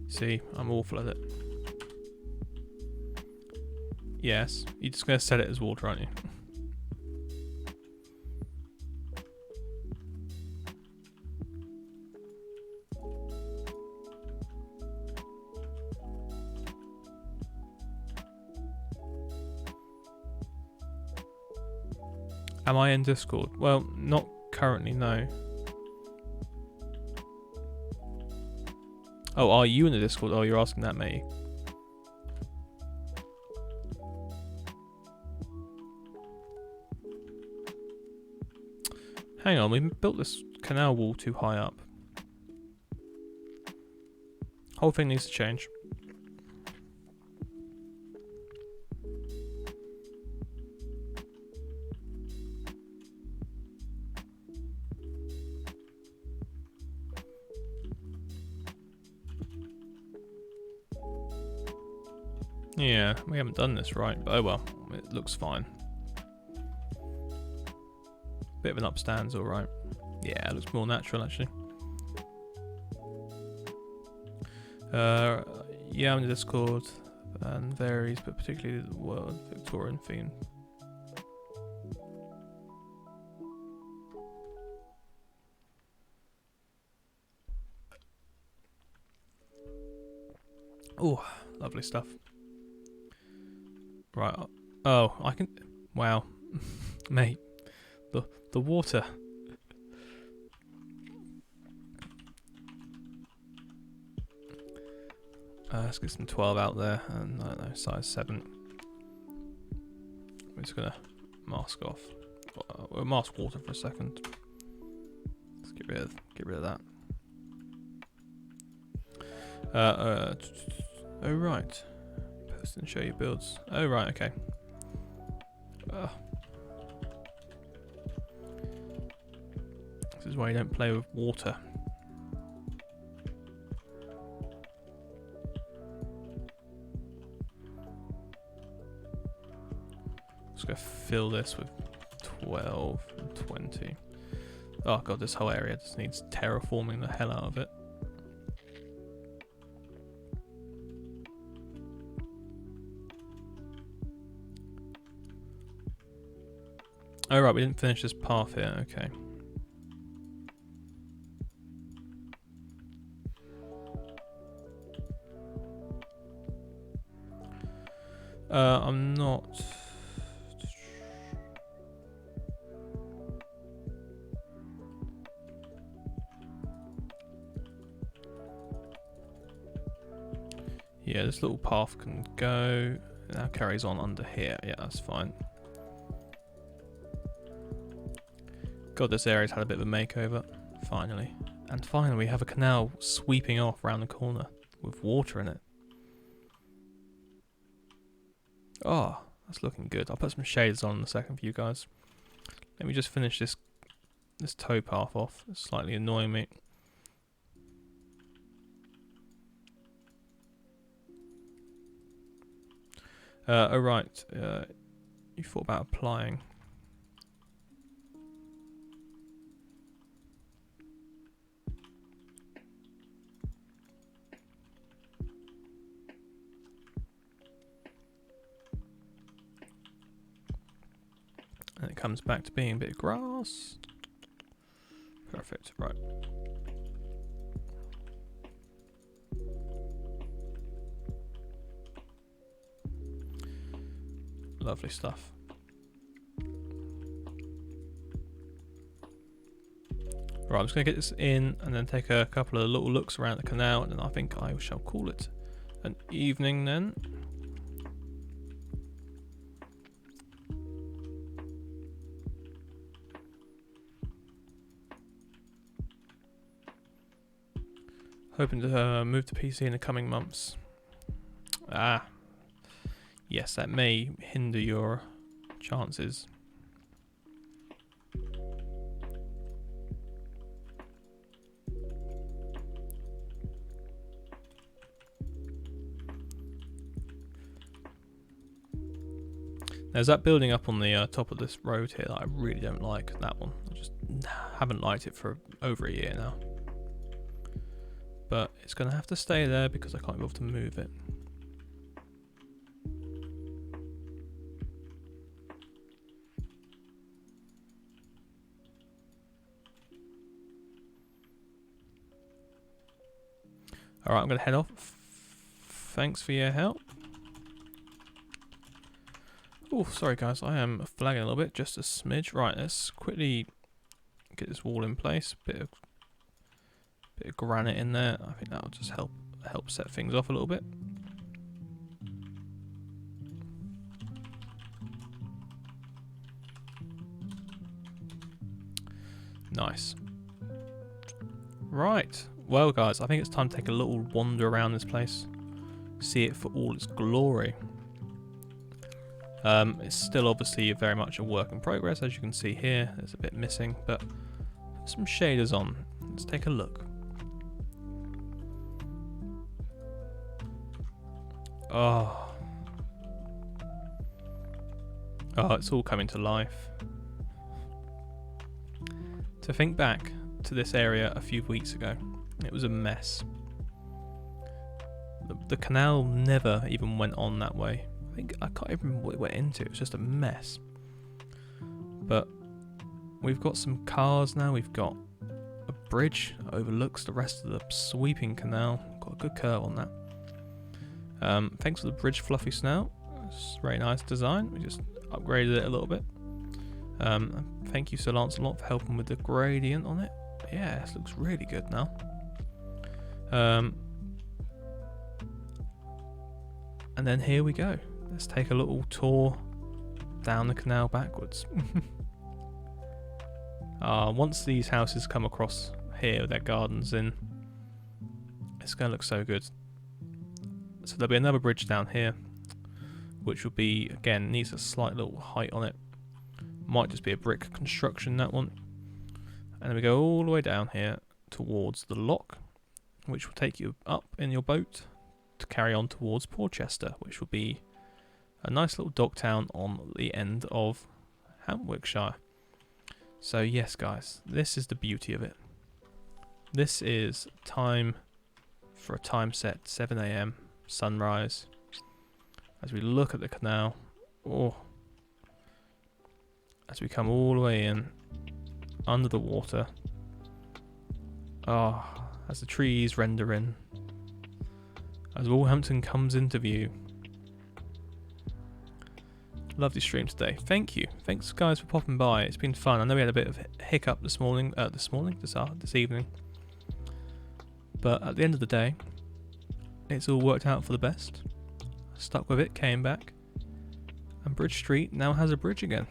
See, I'm awful at it. Yes, you're just going to set it as water, aren't you? Am I in Discord? Well, not currently, no. Oh, are you in the Discord? Oh, you're asking that, mate. Hang on, we built this canal wall too high up. Whole thing needs to change. Yeah, we haven't done this right, but oh well, it looks fine. Bit of an upstand's alright. Yeah, it looks more natural actually. Yeah, I'm in Discord and varies, but particularly the word Victorian theme. Oh, lovely stuff. Right. Oh, I can. Wow, mate, the water. Let's get some 12 out there, and I don't know, size 7. I'm just gonna mask off. We'll mask water for a second. Let's get rid of that. Oh right. Post and show your builds. Oh right, okay. This is why you don't play with water. Just gonna fill this with 12 and 20. Oh god, this whole area just needs terraforming the hell out of it. Oh right, we didn't finish this path here, okay. I'm not... Yeah, this little path can go. It now carries on under here. Yeah, that's fine. God, this area's had a bit of a makeover. Finally. And finally we have a canal sweeping off around the corner with water in it. Oh, that's looking good. I'll put some shades on in a second for you guys. Let me just finish this towpath off. It's slightly annoying me. Oh right, you thought about applying. And it comes back to being a bit of grass. Perfect, right. Lovely stuff. Right, I'm just going to get this in and then take a couple of little looks around the canal, and then I think I shall call it an evening then. Hoping to move to PC in the coming months. Ah. Yes, that may hinder your chances. There's that building up on the top of this road here that I really don't like, that one. I just haven't liked it for over a year now. But it's going to have to stay there because I can't be able to move it. Alright, I'm going to head off. Thanks for your help. Oh, sorry guys, I am flagging a little bit, just a smidge. Right, let's quickly get this wall in place. Bit of granite in there. I think that'll just help set things off a little bit. Nice. Right, well guys, I think it's time to take a little wander around this place. See it for all its glory. It's still obviously very much a work in progress, as you can see here. There's a bit missing, but some shaders on. Let's take a look. Oh, it's all coming to life. To think back to this area a few weeks ago, it was a mess. The canal never even went on that way. I can't even remember what it went into. It was just a mess. But we've got some cars now. We've got a bridge that overlooks the rest of the sweeping canal. Got a good curve on that. Thanks for the bridge, Fluffy Snout. It's a very nice design. We just upgraded it a little bit. Thank you, Sir Lancelot, for helping with the gradient on it. Yeah, this looks really good now. And then here we go. Let's take a little tour down the canal backwards. Once these houses come across here with their gardens in, it's going to look so good. So there'll be another bridge down here, which will be, again, needs a slight little height on it. Might just be a brick construction, that one. And then we go all the way down here towards the lock, which will take you up in your boat to carry on towards Portchester, which will be a nice little dock town on the end of Hantwickshire. So yes guys, this is the beauty of it. This is time for a time set, 7 AM, sunrise. As we look at the canal, as we come all the way in, under the water, as the trees render in, as Walhampton comes into view. Lovely stream today. Thank you. Thanks guys for popping by. It's been fun. I know we had a bit of hiccup this evening. But at the end of the day, it's all worked out for the best. Stuck with it, came back. And Bridge Street now has a bridge again.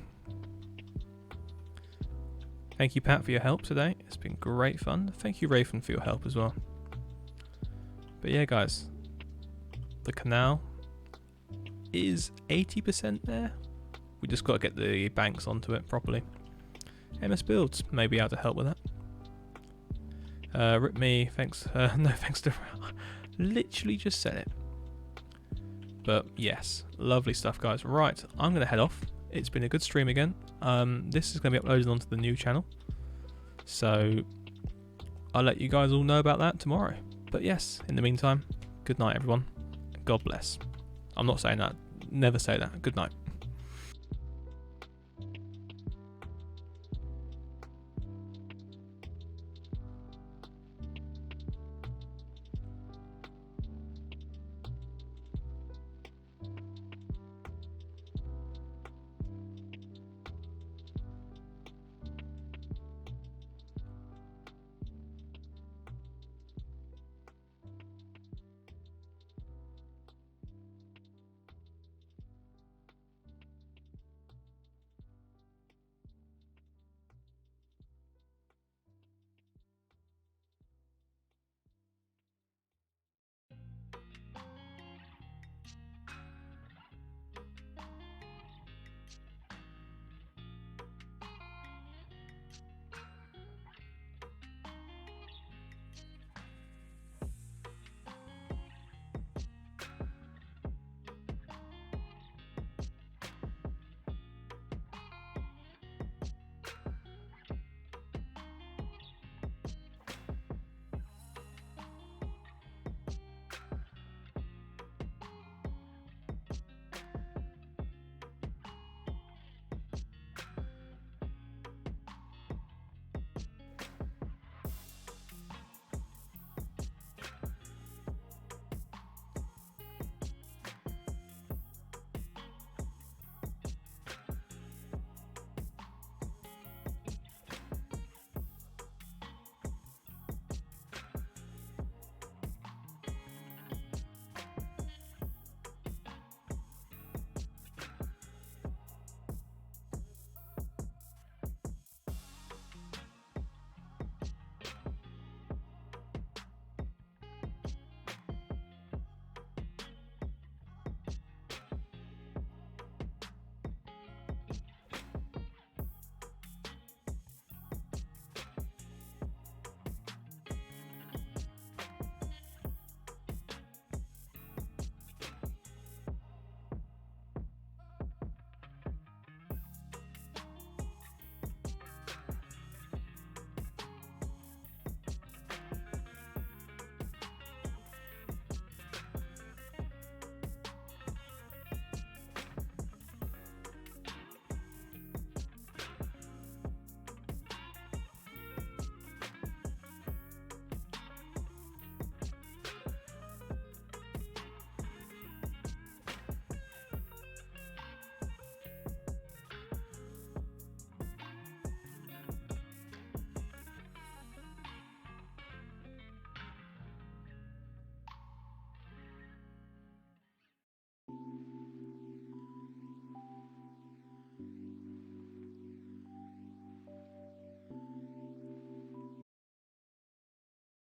Thank you, Pat, for your help today. It's been great fun. Thank you, Rayfon, for your help as well. But yeah, guys, the canal is 80% there. We just got to get the banks onto it properly. MS Builds may be able to help with that. Rip me, thanks. No thanks to... Literally just said it. But yes, lovely stuff, guys. Right, I'm going to head off. It's been a good stream again. This is going to be uploaded onto the new channel. So I'll let you guys all know about that tomorrow. But yes, in the meantime, good night, everyone. God bless. I'm not saying that. Never say that. Good night.